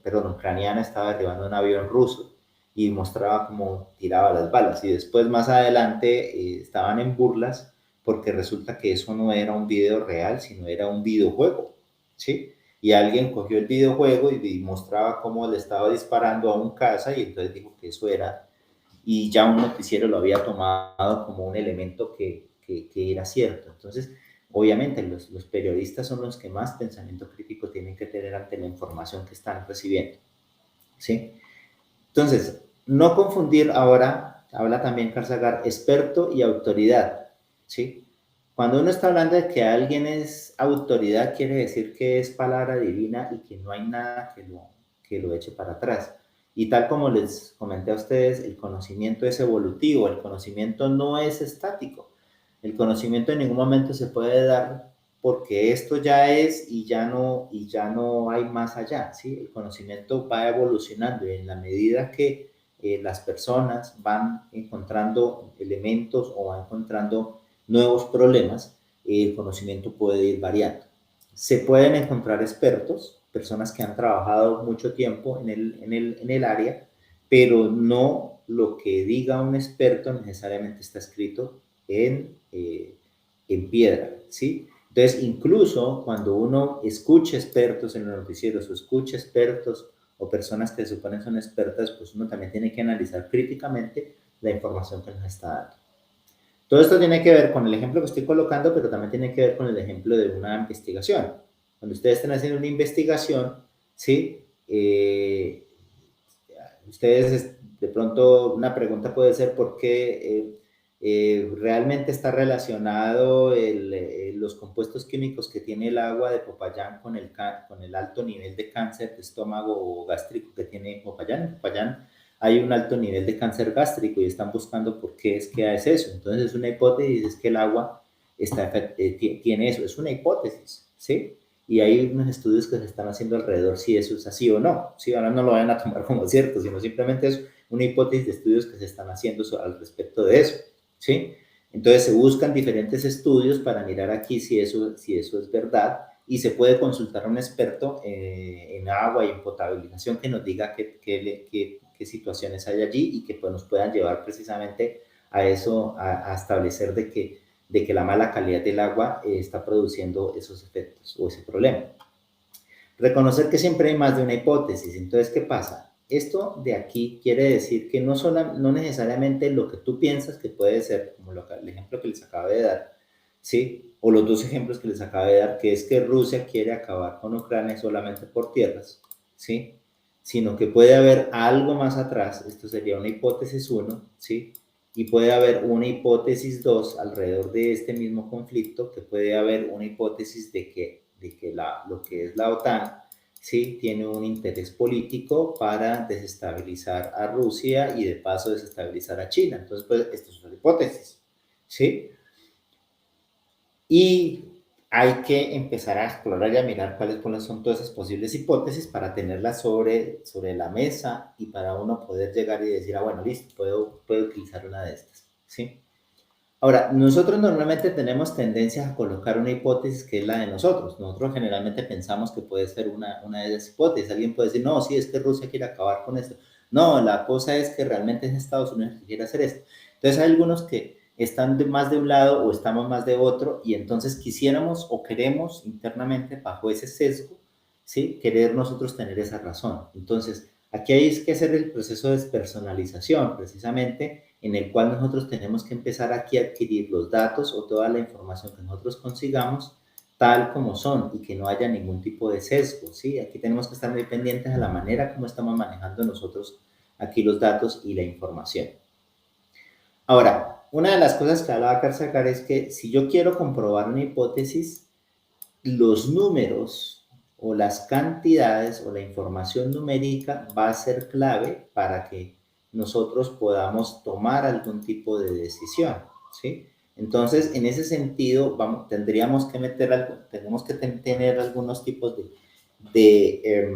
perdón, ucraniana estaba derribando un avión ruso y mostraba cómo tiraba las balas. Y después, más adelante, estaban en burlas porque resulta que eso no era un video real, sino era un videojuego, ¿sí? Y alguien cogió el videojuego y mostraba cómo le estaba disparando a un caza y entonces dijo que eso era, y ya un noticiero lo había tomado como un elemento que era cierto. Entonces, obviamente los periodistas son los que más pensamiento crítico tienen que tener ante la información que están recibiendo, ¿sí? Entonces, no confundir ahora, habla también Carl Sagan, experto y autoridad, ¿sí? Cuando uno está hablando de que alguien es autoridad, quiere decir que es palabra divina y que no hay nada que lo eche para atrás. Y tal como les comenté a ustedes, el conocimiento es evolutivo, el conocimiento no es estático. El conocimiento en ningún momento se puede dar porque esto ya es y ya no hay más allá, ¿sí? El conocimiento va evolucionando y en la medida que las personas van encontrando elementos o van encontrando nuevos problemas, el conocimiento puede ir variando. Se pueden encontrar expertos, personas que han trabajado mucho tiempo en el área, pero no lo que diga un experto necesariamente está escrito en piedra, ¿sí? Entonces, incluso cuando uno escucha expertos en los noticieros o escucha expertos o personas que se suponen son expertas, pues uno también tiene que analizar críticamente la información que nos está dando. Todo esto tiene que ver con el ejemplo que estoy colocando, pero también tiene que ver con el ejemplo de una investigación. Cuando ustedes están haciendo una investigación, ¿sí? Ustedes, de pronto, una pregunta puede ser por qué realmente está relacionado los compuestos químicos que tiene el agua de Popayán con el alto nivel de cáncer de estómago o gástrico que tiene Popayán. En Popayán hay un alto nivel de cáncer gástrico y están buscando por qué es que es eso. Entonces, es una hipótesis, es que el agua tiene eso, es una hipótesis, ¿sí? Y hay unos estudios que se están haciendo alrededor si eso es así o no. ¿Sí? Ahora no lo vayan a tomar como cierto, sino simplemente es una hipótesis de estudios que se están haciendo al respecto de eso, ¿sí? Entonces se buscan diferentes estudios para mirar aquí si eso es verdad y se puede consultar a un experto en agua y en potabilización que nos diga qué situaciones hay allí y que pues, nos puedan llevar precisamente a eso, a establecer de que la mala calidad del agua está produciendo esos efectos o ese problema. Reconocer que siempre hay más de una hipótesis. Entonces, ¿qué pasa? Esto de aquí quiere decir que no necesariamente lo que tú piensas que puede ser, como el ejemplo que les acabo de dar, ¿sí? O los dos ejemplos que les acabo de dar, que es que Rusia quiere acabar con Ucrania solamente por tierras, ¿sí? Sino que puede haber algo más atrás, esto sería una hipótesis 1, ¿sí? Y puede haber una hipótesis 2 alrededor de este mismo conflicto, que puede haber una hipótesis de que lo que es la OTAN, ¿sí? Tiene un interés político para desestabilizar a Rusia y de paso desestabilizar a China. Entonces, pues, esto es una hipótesis, ¿sí? Y hay que empezar a explorar y a mirar cuáles son todas esas posibles hipótesis para tenerlas sobre la mesa y para uno poder llegar y decir, bueno, listo, puedo utilizar una de estas, ¿sí? Ahora, nosotros normalmente tenemos tendencia a colocar una hipótesis que es la de nosotros. Nosotros generalmente pensamos que puede ser una de esas hipótesis. Alguien puede decir, no, sí, es que Rusia quiere acabar con esto. No, la cosa es que realmente es Estados Unidos que quiere hacer esto. Entonces hay algunos que están más de un lado o estamos más de otro y entonces quisiéramos o queremos internamente bajo ese sesgo ¿sí? Querer nosotros tener esa razón. Entonces, aquí hay que hacer el proceso de despersonalización, precisamente, en el cual nosotros tenemos que empezar aquí a adquirir los datos o toda la información que nosotros consigamos tal como son y que no haya ningún tipo de sesgo, ¿sí? Aquí tenemos que estar muy pendientes a la manera como estamos manejando nosotros aquí los datos y la información. Ahora, una de las cosas que hablaba Carl Sagan es que si yo quiero comprobar una hipótesis, los números o las cantidades o la información numérica va a ser clave para que nosotros podamos tomar algún tipo de decisión, ¿sí? Entonces, en ese sentido, tendríamos que tenemos que tener algunos tipos de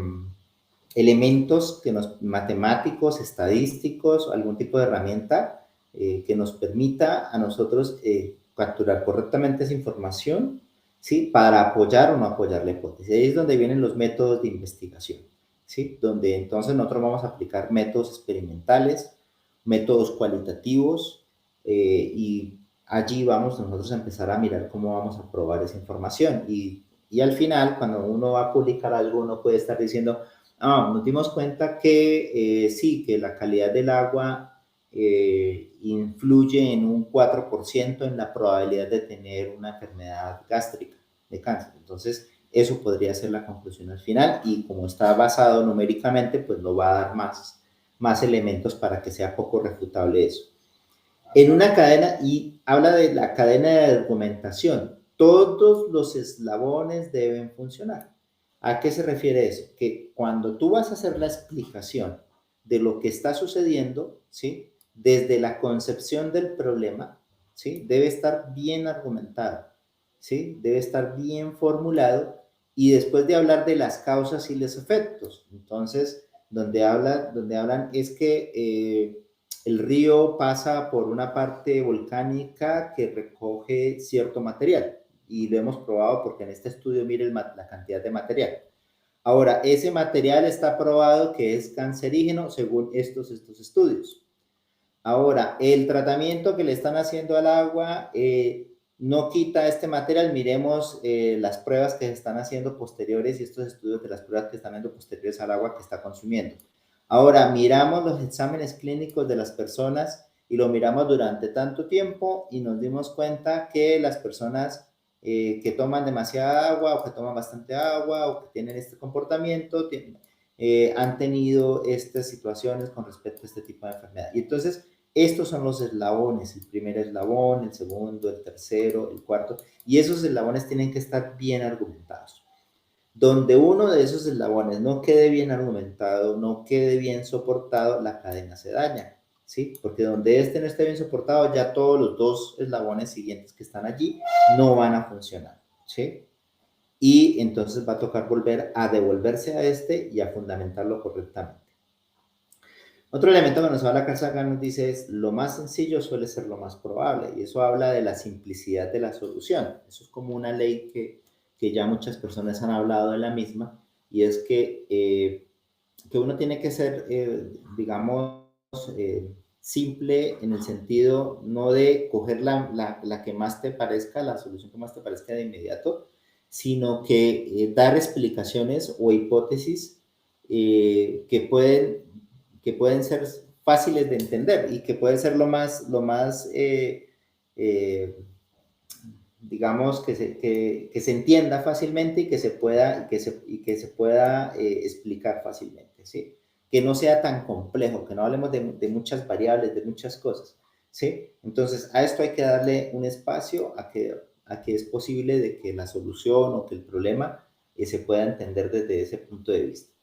elementos matemáticos, estadísticos, algún tipo de herramienta que nos permita a nosotros capturar correctamente esa información, ¿sí? Para apoyar o no apoyar la hipótesis. Ahí es donde vienen los métodos de investigación, ¿sí? Donde entonces nosotros vamos a aplicar métodos experimentales, métodos cualitativos, y allí vamos nosotros a empezar a mirar cómo vamos a probar esa información. Y al final, cuando uno va a publicar algo, uno puede estar diciendo, nos dimos cuenta que sí, que la calidad del agua influye en un 4% en la probabilidad de tener una enfermedad gástrica de cáncer. Entonces, eso podría ser la conclusión al final y como está basado numéricamente, pues no va a dar más elementos para que sea poco refutable eso. En una cadena, y habla de la cadena de argumentación, todos los eslabones deben funcionar. ¿A qué se refiere eso? Que cuando tú vas a hacer la explicación de lo que está sucediendo, ¿sí? Desde la concepción del problema, ¿sí? Debe estar bien argumentado, ¿sí? Debe estar bien formulado y después de hablar de las causas y los efectos. Entonces, donde hablan es que el río pasa por una parte volcánica que recoge cierto material y lo hemos probado porque en este estudio mire la cantidad de material. Ahora, ese material está probado que es cancerígeno según estos estudios. Ahora, el tratamiento que le están haciendo al agua no quita este material. Miremos las pruebas que se están haciendo posteriores y estos estudios de las pruebas que están haciendo posteriores al agua que está consumiendo. Ahora, miramos los exámenes clínicos de las personas y lo miramos durante tanto tiempo y nos dimos cuenta que las personas que toman demasiada agua o que toman bastante agua o que tienen este comportamiento han tenido estas situaciones con respecto a este tipo de enfermedad. Y entonces, estos son los eslabones, el primer eslabón, el segundo, el tercero, el cuarto, y esos eslabones tienen que estar bien argumentados. Donde uno de esos eslabones no quede bien argumentado, no quede bien soportado, la cadena se daña, ¿sí? Porque donde este no esté bien soportado, ya todos los dos eslabones siguientes que están allí no van a funcionar, ¿sí? Y entonces va a tocar volver a devolverse a este y a fundamentarlo correctamente. Otro elemento que nos habla Carl Sagan nos dice es, lo más sencillo suele ser lo más probable, y eso habla de la simplicidad de la solución. Eso es como una ley que ya muchas personas han hablado de la misma, y es que uno tiene que ser, digamos, simple en el sentido no de coger la que más te parezca, la solución que más te parezca de inmediato, sino que dar explicaciones o hipótesis que pueden ser fáciles de entender y que pueden ser digamos, que se entienda fácilmente y que se pueda, explicar fácilmente, ¿sí? Que no sea tan complejo, que no hablemos de muchas variables, de muchas cosas, ¿sí? Entonces, a esto hay que darle un espacio a que es posible de que la solución o que el problema se pueda entender desde ese punto de vista.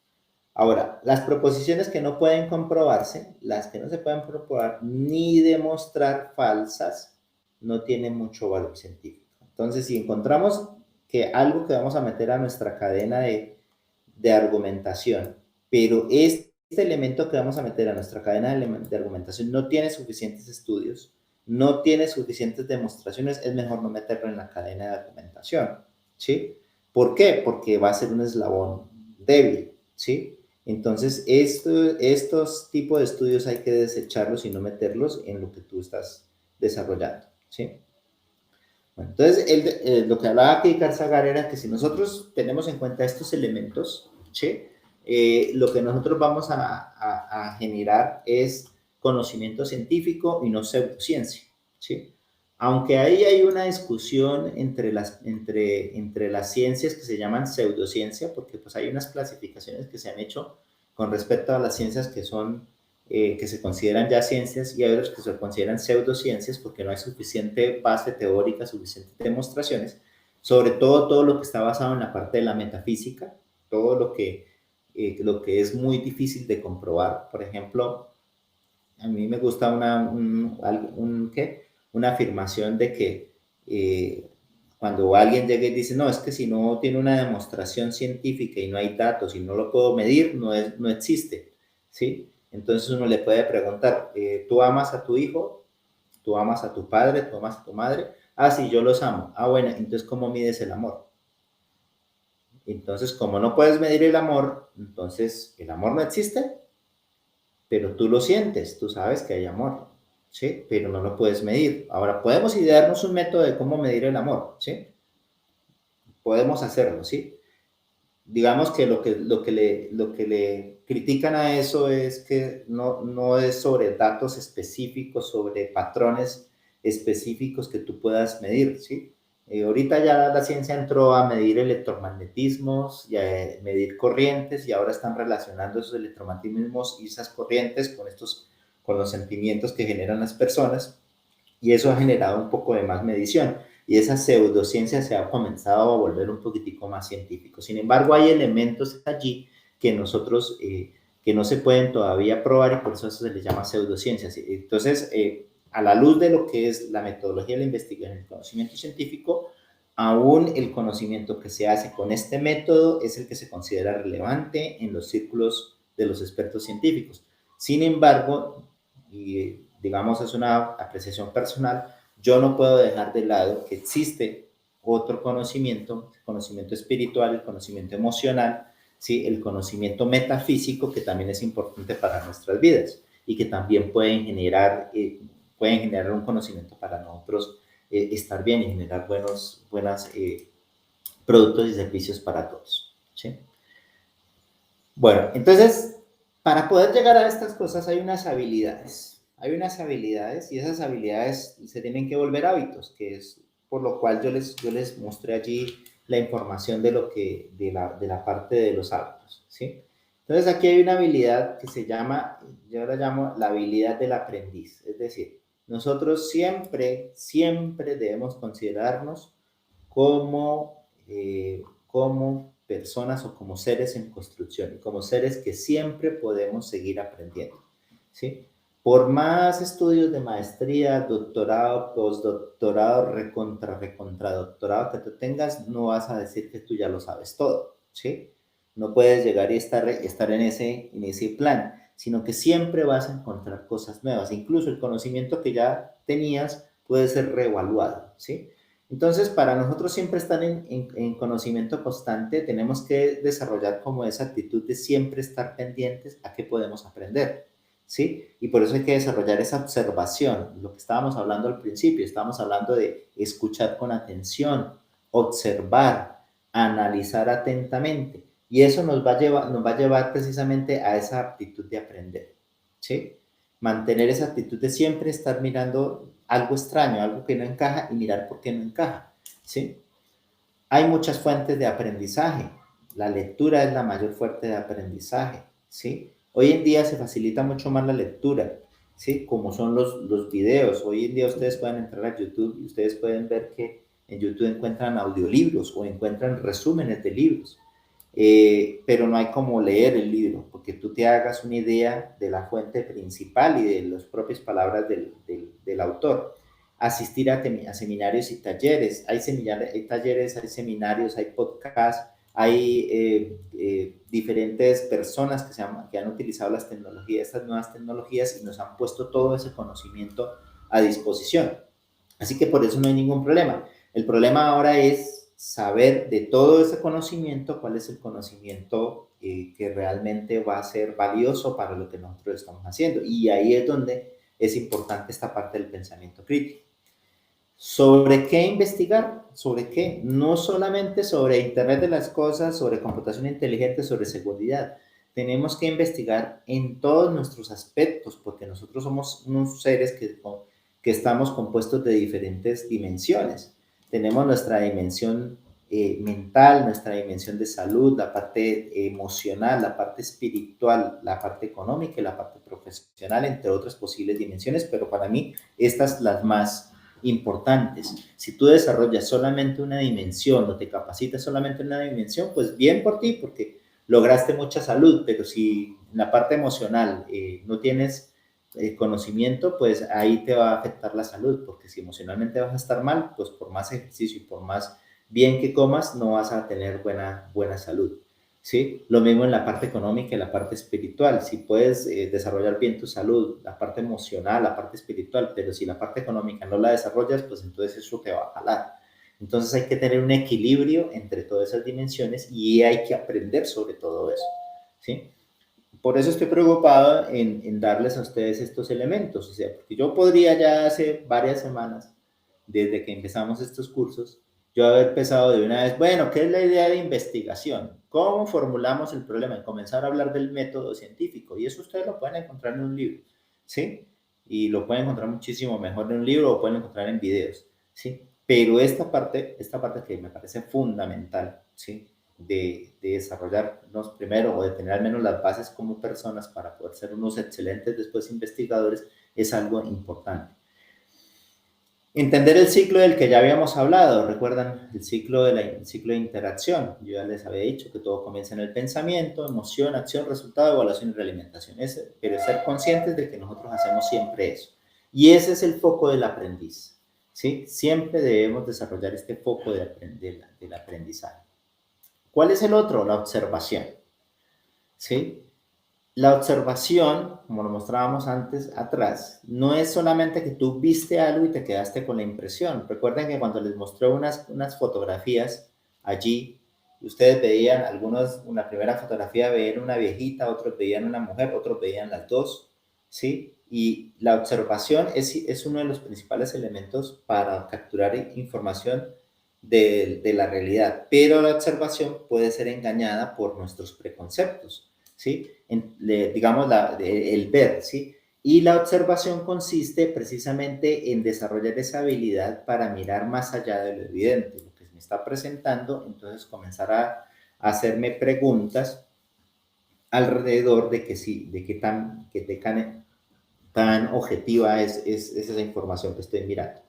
Ahora, las proposiciones que no pueden comprobarse, las que no se pueden comprobar ni demostrar falsas, no tienen mucho valor científico. Entonces, si encontramos que algo que vamos a meter a nuestra cadena de argumentación, pero este elemento que vamos a meter a nuestra cadena de argumentación no tiene suficientes estudios, no tiene suficientes demostraciones, es mejor no meterlo en la cadena de argumentación, ¿sí? ¿Por qué? Porque va a ser un eslabón débil, ¿sí? Entonces, estos tipos de estudios hay que desecharlos y no meterlos en lo que tú estás desarrollando, ¿sí? Bueno, entonces, lo que hablaba aquí Carl Sagan era que si nosotros tenemos en cuenta estos elementos, ¿sí? Lo que nosotros vamos a generar es conocimiento científico y no pseudociencia, ¿sí? Aunque ahí hay una discusión entre las ciencias que se llaman pseudociencia, porque pues hay unas clasificaciones que se han hecho con respecto a las ciencias que se consideran ya ciencias y hay otras que se consideran pseudociencias porque no hay suficiente base teórica, suficientes demostraciones, sobre todo lo que está basado en la parte de la metafísica, todo lo que es muy difícil de comprobar. Por ejemplo, a mí me gusta una afirmación de que cuando alguien llega y dice, no, es que si no tiene una demostración científica y no hay datos y no lo puedo medir, no existe, ¿sí? Entonces uno le puede preguntar, ¿tú amas a tu hijo? ¿Tú amas a tu padre? ¿Tú amas a tu madre? Ah, sí, yo los amo. Ah, bueno, entonces ¿cómo mides el amor? Entonces, como no puedes medir el amor, entonces el amor no existe, pero tú lo sientes, tú sabes que hay amor, ¿sí? Pero no lo puedes medir. Ahora, podemos idearnos un método de cómo medir el amor, ¿sí? Podemos hacerlo, ¿sí? Digamos que lo que le critican a eso es que no es sobre datos específicos, sobre patrones específicos que tú puedas medir, ¿sí? Ahorita ya la ciencia entró a medir electromagnetismos y a medir corrientes y ahora están relacionando esos electromagnetismos y esas corrientes con los sentimientos que generan las personas y eso ha generado un poco de más medición y esa pseudociencia se ha comenzado a volver un poquitico más científico. Sin embargo, hay elementos allí que que no se pueden todavía probar y por eso se les llama pseudociencia. Entonces, a la luz de lo que es la metodología de la investigación, el conocimiento científico, aún el conocimiento que se hace con este método es el que se considera relevante en los círculos de los expertos científicos. Sin embargo, y digamos es una apreciación personal, yo no puedo dejar de lado que existe otro conocimiento, el conocimiento espiritual, el conocimiento emocional, ¿sí? El conocimiento metafísico que también es importante para nuestras vidas y que también pueden generar un conocimiento para nosotros estar bien y generar buenos productos y servicios para todos. ¿Sí? Bueno, entonces, para poder llegar a estas cosas hay unas habilidades. Hay unas habilidades y esas habilidades se tienen que volver hábitos, que es por lo cual yo les mostré allí la información de la parte de los hábitos, ¿sí? Entonces aquí hay una habilidad que se llama, yo la llamo la habilidad del aprendiz. Es decir, nosotros siempre debemos considerarnos como personas o como seres en construcción y como seres que siempre podemos seguir aprendiendo, ¿sí? Por más estudios de maestría, doctorado, postdoctorado, doctorado que tú tengas, no vas a decir que tú ya lo sabes todo, ¿sí? No puedes llegar y estar en ese plan, sino que siempre vas a encontrar cosas nuevas. Incluso el conocimiento que ya tenías puede ser reevaluado, ¿sí? Entonces, para nosotros siempre estar en conocimiento constante, tenemos que desarrollar como esa actitud de siempre estar pendientes a qué podemos aprender, ¿sí? Y por eso hay que desarrollar esa observación, lo que estábamos hablando al principio, estábamos hablando de escuchar con atención, observar, analizar atentamente, y eso nos va a llevar precisamente a esa aptitud de aprender, ¿sí? Mantener esa actitud de siempre estar mirando algo extraño, algo que no encaja y mirar por qué no encaja, ¿sí? Hay muchas fuentes de aprendizaje. La lectura es la mayor fuente de aprendizaje, ¿sí? Hoy en día se facilita mucho más la lectura, ¿sí? Como son los videos. Hoy en día ustedes pueden entrar a YouTube y ustedes pueden ver que en YouTube encuentran audiolibros o encuentran resúmenes de libros. Pero no hay como leer el libro, porque tú te hagas una idea de la fuente principal y de las propias palabras del autor. Asistir a seminarios y talleres. Hay talleres, hay seminarios, hay podcasts, hay diferentes personas que han utilizado las tecnologías, estas nuevas tecnologías y nos han puesto todo ese conocimiento a disposición. Así que por eso no hay ningún problema. El problema ahora es saber de todo ese conocimiento, cuál es el conocimiento que realmente va a ser valioso para lo que nosotros estamos haciendo. Y ahí es donde es importante esta parte del pensamiento crítico. ¿Sobre qué investigar? ¿Sobre qué? No solamente sobre Internet de las cosas, sobre computación inteligente, sobre seguridad. Tenemos que investigar en todos nuestros aspectos, porque nosotros somos unos seres que estamos compuestos de diferentes dimensiones. Tenemos nuestra dimensión mental, nuestra dimensión de salud, la parte emocional, la parte espiritual, la parte económica y la parte profesional, entre otras posibles dimensiones, pero para mí estas las más importantes. Si tú desarrollas solamente una dimensión o te capacitas solamente en una dimensión, pues bien por ti, porque lograste mucha salud, pero si en la parte emocional no tienes conocimiento, pues ahí te va a afectar la salud, porque si emocionalmente vas a estar mal, pues por más ejercicio y por más bien que comas, no vas a tener buena salud. ¿Sí? Lo mismo en la parte económica y la parte espiritual. Si puedes desarrollar bien tu salud, la parte emocional, la parte espiritual, pero si la parte económica no la desarrollas, pues entonces eso te va a jalar. Entonces hay que tener un equilibrio entre todas esas dimensiones y hay que aprender sobre todo eso. ¿Sí? Por eso estoy preocupado en darles a ustedes estos elementos. O sea, porque yo podría ya hace varias semanas, desde que empezamos estos cursos, yo haber empezado de una vez, bueno, ¿qué es la idea de investigación? ¿Cómo formulamos el problema? Y comenzar a hablar del método científico. Y eso ustedes lo pueden encontrar en un libro, ¿sí? Y lo pueden encontrar muchísimo mejor en un libro o pueden encontrar en videos, ¿sí? Pero esta parte que me parece fundamental, ¿sí? De desarrollarnos primero o de tener al menos las bases como personas para poder ser unos excelentes después investigadores es algo importante. Entender el ciclo del que ya habíamos hablado, recuerdan el ciclo de interacción. Yo ya les había dicho que todo comienza en el pensamiento, emoción, acción, resultado, evaluación y realimentación. Pero ser conscientes de que nosotros hacemos siempre eso. Y ese es el foco del aprendiz. ¿Sí? Siempre debemos desarrollar este foco del aprendizaje. ¿Cuál es el otro? La observación. ¿Sí? La observación, como lo mostrábamos antes atrás, no es solamente que tú viste algo y te quedaste con la impresión. Recuerden que cuando les mostré unas fotografías allí, ustedes veían algunos, una primera fotografía veían una viejita, otros veían una mujer, otros veían las dos, ¿sí? Y la observación es uno de los principales elementos para capturar información de la realidad, pero la observación puede ser engañada por nuestros preconceptos. ¿Sí? Digamos, el ver, ¿sí? Y la observación consiste precisamente en desarrollar esa habilidad para mirar más allá de lo evidente, lo que me está presentando, entonces comenzar a hacerme preguntas alrededor de que sí, de qué tan objetiva es esa información que estoy mirando.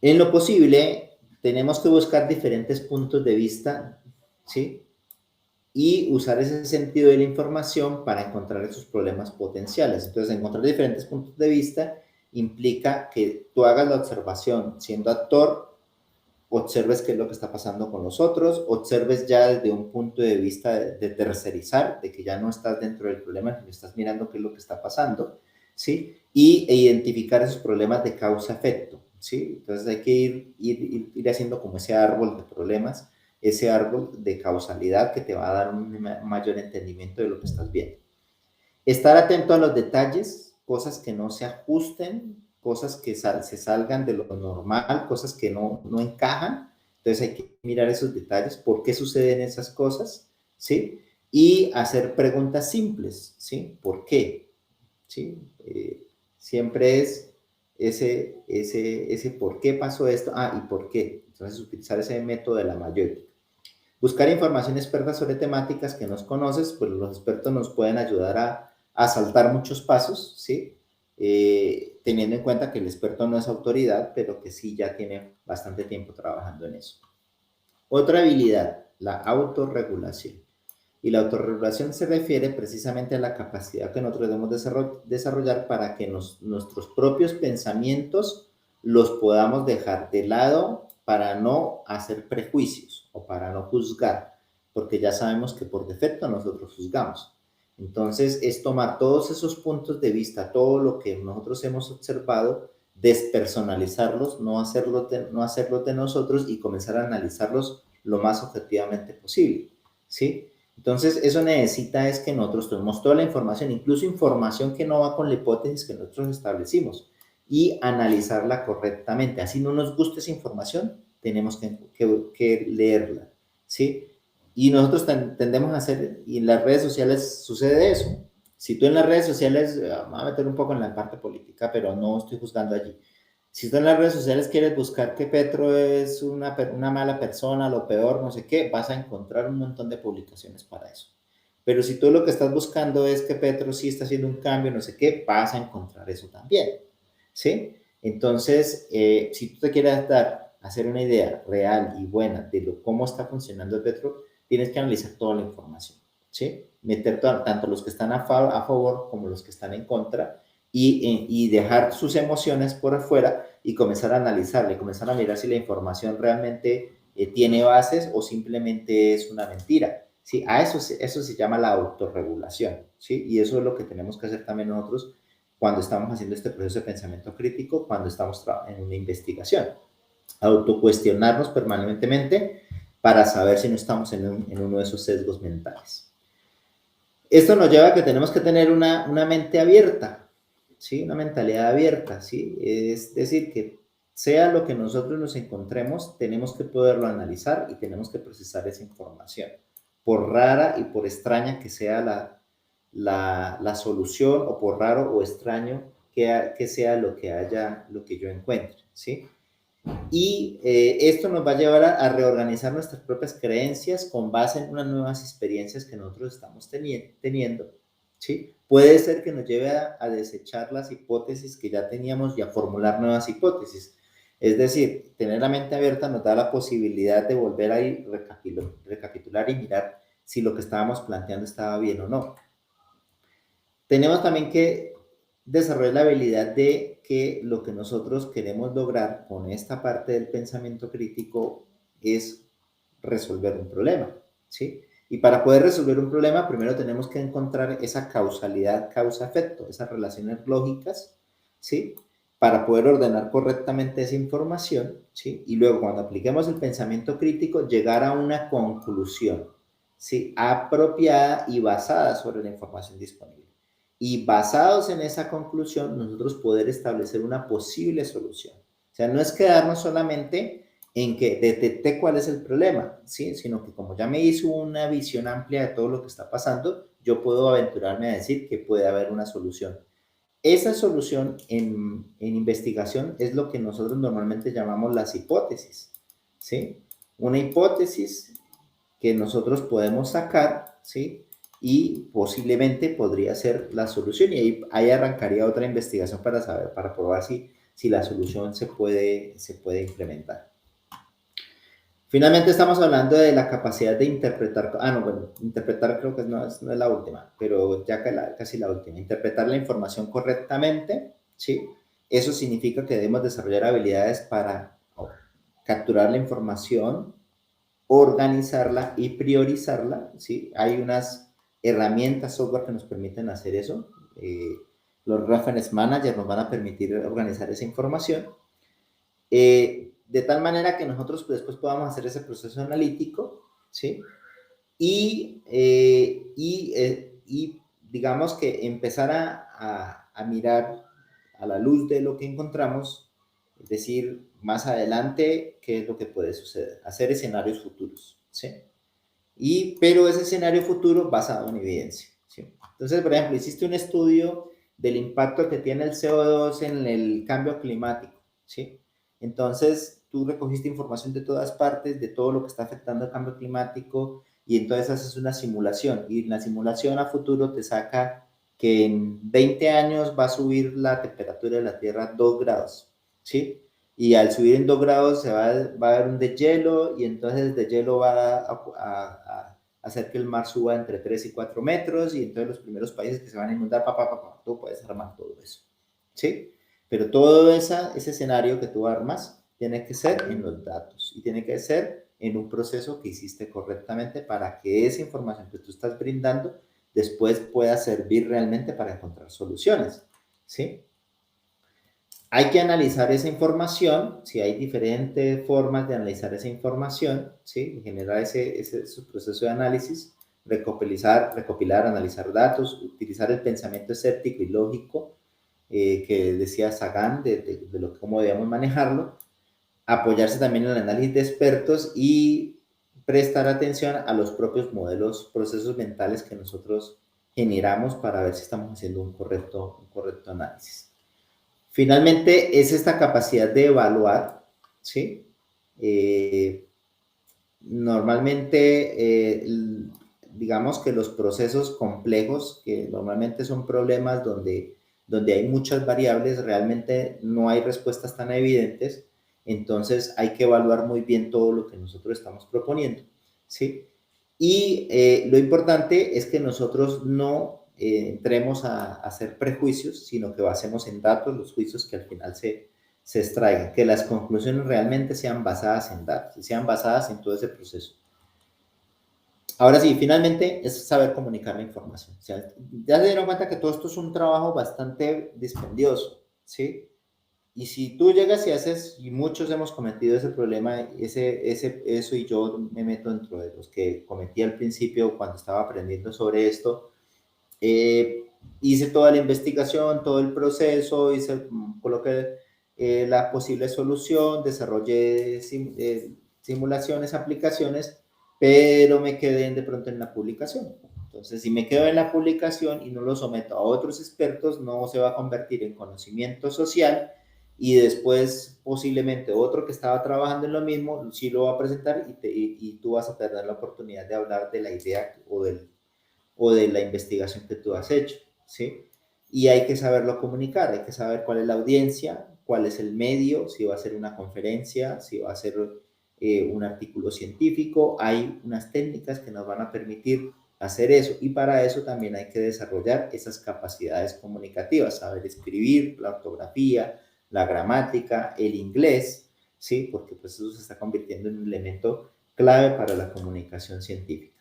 En lo posible, tenemos que buscar diferentes puntos de vista, ¿sí? Y usar ese sentido de la información para encontrar esos problemas potenciales. Entonces, encontrar diferentes puntos de vista implica que tú hagas la observación siendo actor, observes qué es lo que está pasando con los otros, observes ya desde un punto de vista de tercerizar, de que ya no estás dentro del problema, sino estás mirando qué es lo que está pasando, ¿sí? E identificar esos problemas de causa-efecto, ¿sí? Entonces hay que ir haciendo como ese árbol de problemas, ese árbol de causalidad que te va a dar un mayor entendimiento de lo que estás viendo. Estar atento a los detalles, cosas que no se ajusten, cosas que se salgan de lo normal, cosas que no encajan. Entonces hay que mirar esos detalles, por qué suceden esas cosas, ¿sí? Y hacer preguntas simples, ¿sí? ¿Por qué? ¿Sí? Siempre es ese por qué pasó esto, y por qué. Entonces utilizar ese método de la mayéutica. Buscar información experta sobre temáticas que no conoces, pues los expertos nos pueden ayudar a saltar muchos pasos, ¿sí? Teniendo en cuenta que el experto no es autoridad, pero que sí ya tiene bastante tiempo trabajando en eso. Otra habilidad, la autorregulación. Y la autorregulación se refiere precisamente a la capacidad que nosotros debemos desarrollar para que nuestros propios pensamientos los podamos dejar de lado para no hacer prejuicios o para no juzgar, porque ya sabemos que por defecto nosotros juzgamos. Entonces es tomar todos esos puntos de vista, todo lo que nosotros hemos observado, despersonalizarlos, no hacerlos de nosotros y comenzar a analizarlos lo más objetivamente posible, ¿sí? Entonces, eso necesita que nosotros tomemos toda la información, incluso información que no va con la hipótesis que nosotros establecimos. y analizarla correctamente. Así no nos gusta esa información, tenemos que leerla, ¿sí? Y nosotros tendemos a hacer, y en las redes sociales sucede eso. Si tú en las redes sociales, me voy a meter un poco en la parte política, pero no estoy juzgando allí. Si tú en las redes sociales quieres buscar que Petro es una mala persona, lo peor, no sé qué, vas a encontrar un montón de publicaciones para eso. Pero si tú lo que estás buscando es que Petro sí está haciendo un cambio, no sé qué, vas a encontrar eso también. ¿Sí? Entonces, si tú te quieres hacer una idea real y buena de cómo está funcionando el Petro, tienes que analizar toda la información. ¿Sí? Meter tanto los que están a favor como los que están en contra y dejar sus emociones por afuera y comenzar a analizarle, comenzar a mirar si la información realmente tiene bases o simplemente es una mentira. ¿Sí? Eso se llama la autorregulación. ¿Sí? Y eso es lo que tenemos que hacer también nosotros cuando estamos haciendo este proceso de pensamiento crítico, cuando estamos en una investigación. Autocuestionarnos permanentemente para saber si no estamos en uno de esos sesgos mentales. Esto nos lleva a que tenemos que tener una mente abierta, ¿sí? Una mentalidad abierta, ¿sí? Es decir, que sea lo que nosotros nos encontremos, tenemos que poderlo analizar y tenemos que procesar esa información, por rara y por extraña que sea la solución, o por raro o extraño que sea lo que yo encuentre, ¿sí? Y esto nos va a llevar a reorganizar nuestras propias creencias con base en unas nuevas experiencias que nosotros estamos teniendo, ¿sí? Puede ser que nos lleve a desechar las hipótesis que ya teníamos y a formular nuevas hipótesis. Es decir, tener la mente abierta nos da la posibilidad de volver a ir recapitular y mirar si lo que estábamos planteando estaba bien o no. Tenemos también que desarrollar la habilidad de que lo que nosotros queremos lograr con esta parte del pensamiento crítico es resolver un problema, ¿sí? Y para poder resolver un problema, primero tenemos que encontrar esa causalidad, causa-efecto, esas relaciones lógicas, ¿sí? Para poder ordenar correctamente esa información, ¿sí? Y luego, cuando apliquemos el pensamiento crítico, llegar a una conclusión, ¿sí? Apropiada y basada sobre la información disponible. Y basados en esa conclusión, nosotros poder establecer una posible solución. O sea, no es quedarnos solamente en que detecté cuál es el problema, ¿sí? Sino que como ya me hizo una visión amplia de todo lo que está pasando, yo puedo aventurarme a decir que puede haber una solución. Esa solución en investigación es lo que nosotros normalmente llamamos las hipótesis, ¿sí? Una hipótesis que nosotros podemos sacar, ¿sí? Y posiblemente podría ser la solución y ahí arrancaría otra investigación para saber, para probar si la solución se puede implementar. Finalmente estamos hablando de la capacidad de interpretar, no, bueno, interpretar creo que no es la última, pero ya casi la última, interpretar la información correctamente, ¿sí? Eso significa que debemos desarrollar habilidades para capturar la información, organizarla y priorizarla, ¿sí? Hay unas herramientas, software que nos permiten hacer eso. Los Reference Manager nos van a permitir organizar esa información. De tal manera que nosotros después podamos hacer ese proceso analítico, ¿sí? Y digamos que empezar a mirar a la luz de lo que encontramos, es decir, más adelante, qué es lo que puede suceder, hacer escenarios futuros, ¿sí? Pero ese escenario futuro basado en evidencia, ¿sí? Entonces, por ejemplo, hiciste un estudio del impacto que tiene el CO2 en el cambio climático, ¿sí? Entonces, tú recogiste información de todas partes, de todo lo que está afectando el cambio climático, y entonces haces una simulación, y la simulación a futuro te saca que en 20 años va a subir la temperatura de la Tierra 2 grados, ¿sí? Y al subir en 2 grados va a haber un deshielo, y entonces el deshielo va a hacer que el mar suba entre 3 y 4 metros, y entonces los primeros países que se van a inundar, tú puedes armar todo eso, ¿sí? Pero todo ese escenario que tú armas tiene que ser en los datos y tiene que ser en un proceso que hiciste correctamente para que esa información que tú estás brindando después pueda servir realmente para encontrar soluciones, ¿sí? Hay que analizar esa información, si hay diferentes formas de analizar esa información, ¿sí? Generar ese proceso de análisis, recopilar, analizar datos, utilizar el pensamiento escéptico y lógico, que decía Sagan cómo debíamos manejarlo, apoyarse también en el análisis de expertos y prestar atención a los propios modelos, procesos mentales que nosotros generamos para ver si estamos haciendo un correcto análisis. Finalmente, es esta capacidad de evaluar, ¿sí? Normalmente, digamos que los procesos complejos, que normalmente son problemas donde hay muchas variables, realmente no hay respuestas tan evidentes, entonces hay que evaluar muy bien todo lo que nosotros estamos proponiendo, ¿sí? Y lo importante es que nosotros no entremos a hacer prejuicios, sino que basemos en datos los juicios que al final se extraigan, que las conclusiones realmente sean basadas en datos, sean basadas en todo ese proceso. Ahora sí, finalmente es saber comunicar la información. O sea, ya se dieron cuenta que todo esto es un trabajo bastante dispendioso, ¿sí? Y si tú llegas y haces, y muchos hemos cometido ese problema, eso, y yo me meto dentro de los que cometí al principio cuando estaba aprendiendo sobre esto, hice toda la investigación, todo el proceso, coloqué la posible solución, desarrollé simulaciones, aplicaciones, pero me quedé de pronto en la publicación. Entonces, si me quedo en la publicación y no lo someto a otros expertos, no se va a convertir en conocimiento social y después posiblemente otro que estaba trabajando en lo mismo sí lo va a presentar y tú vas a perder la oportunidad de hablar de la idea o de la investigación que tú has hecho, ¿sí? Y hay que saberlo comunicar, hay que saber cuál es la audiencia, cuál es el medio, si va a ser una conferencia, si va a ser un artículo científico. Hay unas técnicas que nos van a permitir hacer eso y para eso también hay que desarrollar esas capacidades comunicativas, saber escribir, la ortografía, la gramática, el inglés, ¿sí? Porque pues eso se está convirtiendo en un elemento clave para la comunicación científica.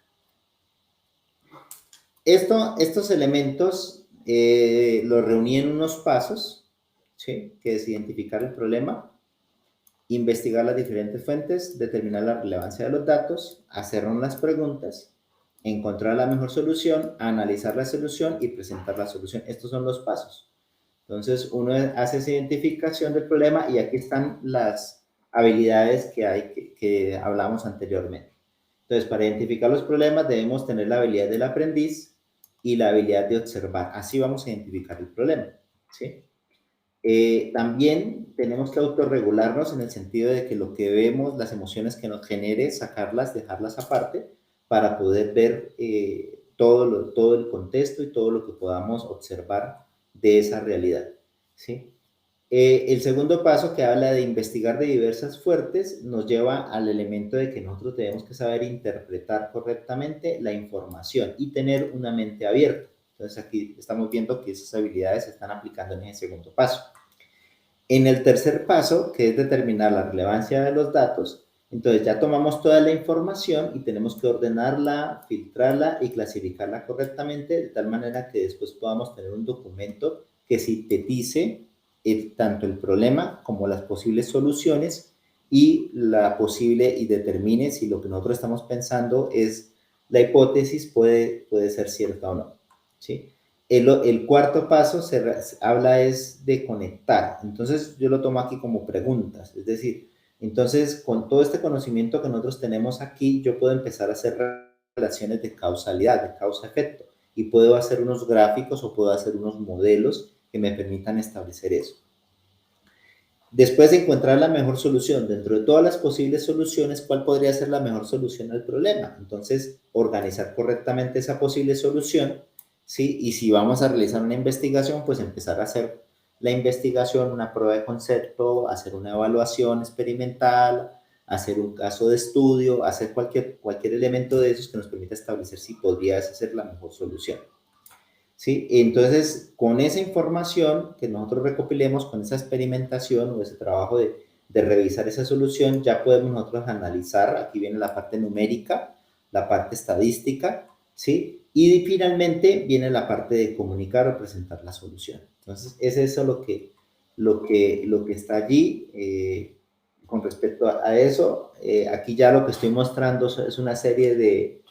Estos elementos los reuní en unos pasos, ¿sí? Que es identificar el problema, investigar las diferentes fuentes, determinar la relevancia de los datos, hacernos las preguntas, encontrar la mejor solución, analizar la solución y presentar la solución. Estos son los pasos. Entonces, uno hace esa identificación del problema y aquí están las habilidades que hablamos anteriormente. Entonces, para identificar los problemas debemos tener la habilidad del aprendiz y la habilidad de observar. Así vamos a identificar el problema, ¿sí? También tenemos que autorregularnos en el sentido de que lo que vemos, las emociones que nos genere, sacarlas, dejarlas aparte para poder ver todo el contexto y todo lo que podamos observar de esa realidad, ¿sí? El segundo paso, que habla de investigar de diversas fuentes, nos lleva al elemento de que nosotros tenemos que saber interpretar correctamente la información y tener una mente abierta. Entonces aquí estamos viendo que esas habilidades se están aplicando en ese segundo paso. En el tercer paso, que es determinar la relevancia de los datos, entonces ya tomamos toda la información y tenemos que ordenarla, filtrarla y clasificarla correctamente de tal manera que después podamos tener un documento que sintetice tanto el problema como las posibles soluciones y determine si lo que nosotros estamos pensando es la hipótesis puede ser cierta o no, ¿sí? El cuarto paso habla es de conectar. Entonces, yo lo tomo aquí como preguntas. Es decir, entonces, con todo este conocimiento que nosotros tenemos aquí, yo puedo empezar a hacer relaciones de causalidad, de causa-efecto. Y puedo hacer unos gráficos o puedo hacer unos modelos que me permitan establecer eso. Después de encontrar la mejor solución, dentro de todas las posibles soluciones, ¿cuál podría ser la mejor solución al problema? Entonces, organizar correctamente esa posible solución, ¿sí? Y si vamos a realizar una investigación, pues empezar a hacer la investigación, una prueba de concepto, hacer una evaluación experimental, hacer un caso de estudio, hacer cualquier elemento de esos que nos permita establecer si podría ser la mejor solución. ¿Sí? Entonces, con esa información que nosotros recopilemos, con esa experimentación o ese trabajo de revisar esa solución, ya podemos nosotros analizar, aquí viene la parte numérica, la parte estadística, ¿sí? Y finalmente viene la parte de comunicar o presentar la solución. Entonces, es eso lo que está allí. Con respecto a eso, aquí ya lo que estoy mostrando es una serie de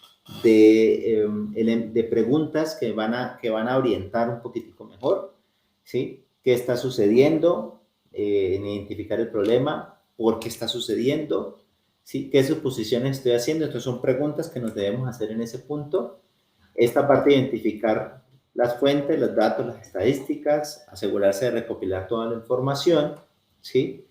preguntas que van a orientar un poquitico mejor, ¿sí? qué está sucediendo, en identificar el problema, por qué está sucediendo, ¿sí? ¿Qué suposiciones estoy haciendo? Entonces son preguntas que nos debemos hacer en ese punto. Esta parte de identificar las fuentes, los datos, las estadísticas, asegurarse de recopilar toda la información, ¿sí?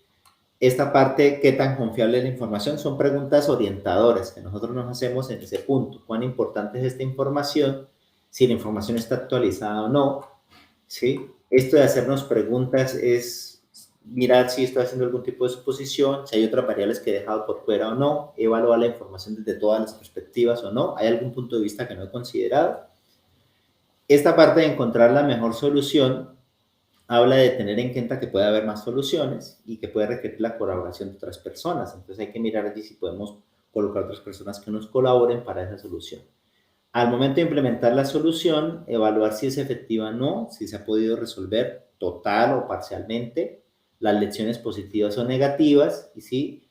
Esta parte, ¿qué tan confiable es la información? Son preguntas orientadoras que nosotros nos hacemos en ese punto. ¿Cuán importante es esta información? Si la información está actualizada o no, ¿sí? Esto de hacernos preguntas es mirar si estoy haciendo algún tipo de suposición, si hay otras variables que he dejado por fuera o no, evaluar la información desde todas las perspectivas o no, hay algún punto de vista que no he considerado. Esta parte de encontrar la mejor solución habla de tener en cuenta que puede haber más soluciones y que puede requerir la colaboración de otras personas. Entonces hay que mirar allí si podemos colocar otras personas que nos colaboren para esa solución. Al momento de implementar la solución, evaluar si es efectiva o no, si se ha podido resolver total o parcialmente, las lecciones positivas o negativas, y sí,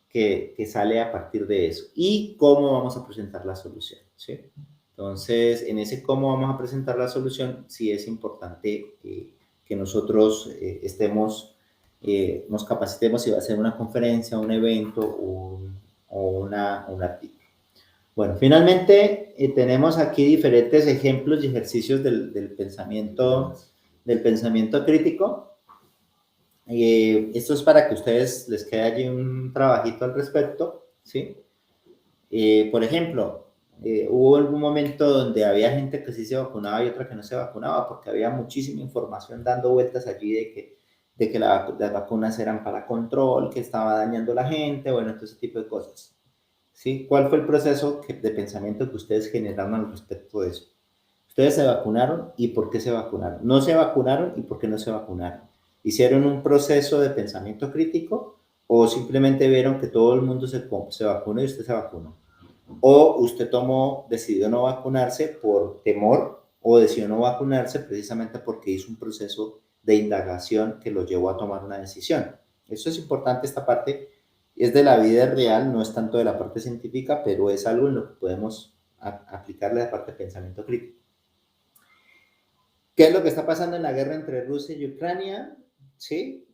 que sale a partir de eso. Y cómo vamos a presentar la solución, ¿sí? Entonces, en ese cómo vamos a presentar la solución, sí es importante que nosotros nos capacitemos si va a ser una conferencia, un evento un artículo. Bueno, finalmente tenemos aquí diferentes ejemplos y ejercicios del pensamiento crítico. Esto es para que ustedes les quede allí un trabajito al respecto, ¿sí? Por ejemplo, hubo algún momento donde había gente que sí se vacunaba y otra que no se vacunaba porque había muchísima información dando vueltas allí de que las vacunas eran para control, que estaba dañando a la gente, bueno, todo ese tipo de cosas. ¿Sí? ¿Cuál fue el proceso de pensamiento que ustedes generaron al respecto de eso? Ustedes se vacunaron y por qué se vacunaron. No se vacunaron y por qué no se vacunaron. ¿Hicieron un proceso de pensamiento crítico o simplemente vieron que todo el mundo se vacunó y usted se vacunó? O usted decidió no vacunarse por temor o decidió no vacunarse precisamente porque hizo un proceso de indagación que lo llevó a tomar una decisión. Eso es importante, esta parte es de la vida real, no es tanto de la parte científica, pero es algo en lo que podemos aplicarle la parte de pensamiento crítico. ¿Qué es lo que está pasando en la guerra entre Rusia y Ucrania? Sí,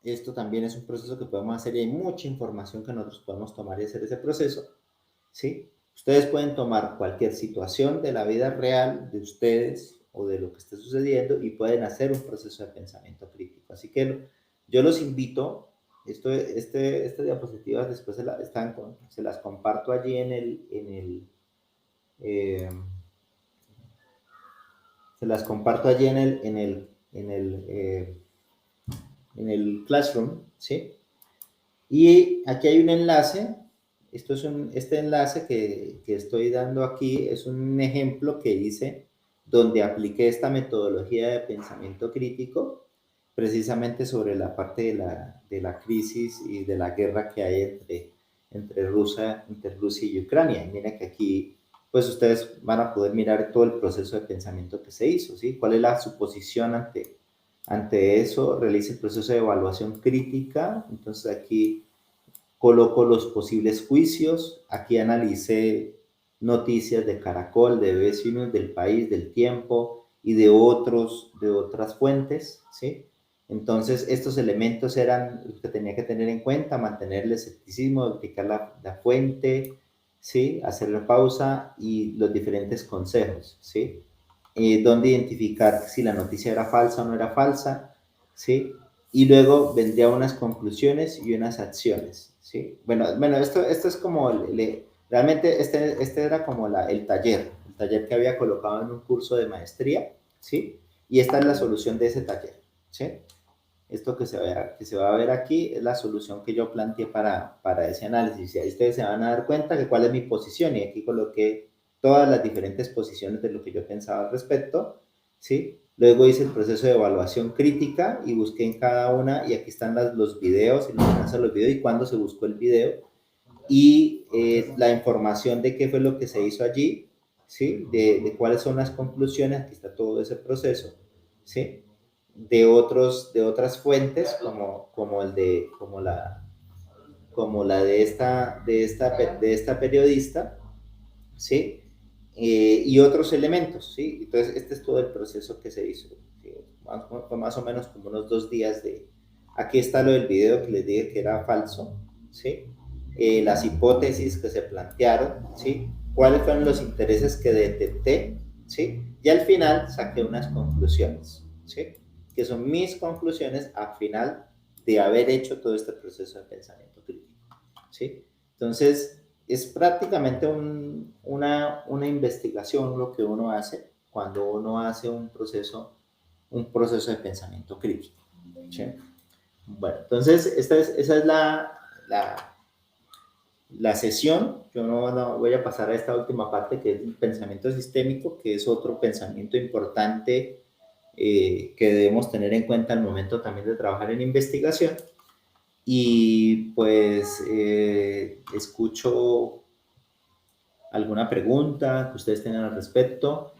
esto también es un proceso que podemos hacer y hay mucha información que nosotros podemos tomar y hacer ese proceso. ¿Sí? Ustedes pueden tomar cualquier situación de la vida real de ustedes o de lo que esté sucediendo y pueden hacer un proceso de pensamiento crítico. Así que yo los invito, estas diapositivas después se las comparto allí se las comparto allí en el Classroom, ¿sí? Y aquí hay un enlace. Este enlace que estoy dando aquí es un ejemplo que hice donde apliqué esta metodología de pensamiento crítico precisamente sobre la parte de la crisis y de la guerra que hay entre Rusia y Ucrania. Y miren que aquí, pues ustedes van a poder mirar todo el proceso de pensamiento que se hizo, ¿sí? ¿Cuál es la suposición ante eso? Realice el proceso de evaluación crítica. Entonces aquí coloco los posibles juicios, aquí analicé noticias de Caracol, de vecinos del país, del tiempo y de otras fuentes, ¿sí? Entonces, estos elementos eran los que tenía que tener en cuenta, mantener el escepticismo, aplicar la fuente, ¿sí? Hacer la pausa y los diferentes consejos, ¿sí? Dónde identificar si la noticia era falsa o no era falsa, ¿sí? Y luego vendría unas conclusiones y unas acciones, ¿sí? Bueno, esto es como, realmente este era como el taller que había colocado en un curso de maestría, ¿sí? Y esta es la solución de ese taller, ¿sí? Esto que se va a ver aquí es la solución que yo planteé para ese análisis. Y ahí ustedes se van a dar cuenta de cuál es mi posición. Y aquí coloqué todas las diferentes posiciones de lo que yo pensaba al respecto, ¿sí? Luego hice el proceso de evaluación crítica y busqué en cada una, y aquí están los videos, y los videos y cuándo se buscó el video, y la información de qué fue lo que se hizo allí, ¿sí? De cuáles son las conclusiones, aquí está todo ese proceso, ¿sí? De otras fuentes, como la de esta periodista, ¿sí? Y otros elementos, ¿sí? Entonces, este es todo el proceso que se hizo. ¿Sí? fue más o menos como unos 2 días de, aquí está lo del video que les dije que era falso, ¿sí? Las hipótesis que se plantearon, ¿sí? Cuáles fueron los intereses que detecté, ¿sí? Y al final saqué unas conclusiones, ¿sí? Que son mis conclusiones al final de haber hecho todo este proceso de pensamiento crítico, ¿sí? Entonces, es prácticamente una investigación lo que uno hace cuando uno hace un proceso de pensamiento crítico, ¿sí? Bueno, entonces, esa es la sesión. Yo no voy a pasar a esta última parte, que es el pensamiento sistémico, que es otro pensamiento importante que debemos tener en cuenta al momento también de trabajar en investigación. Y pues escucho alguna pregunta que ustedes tengan al respecto.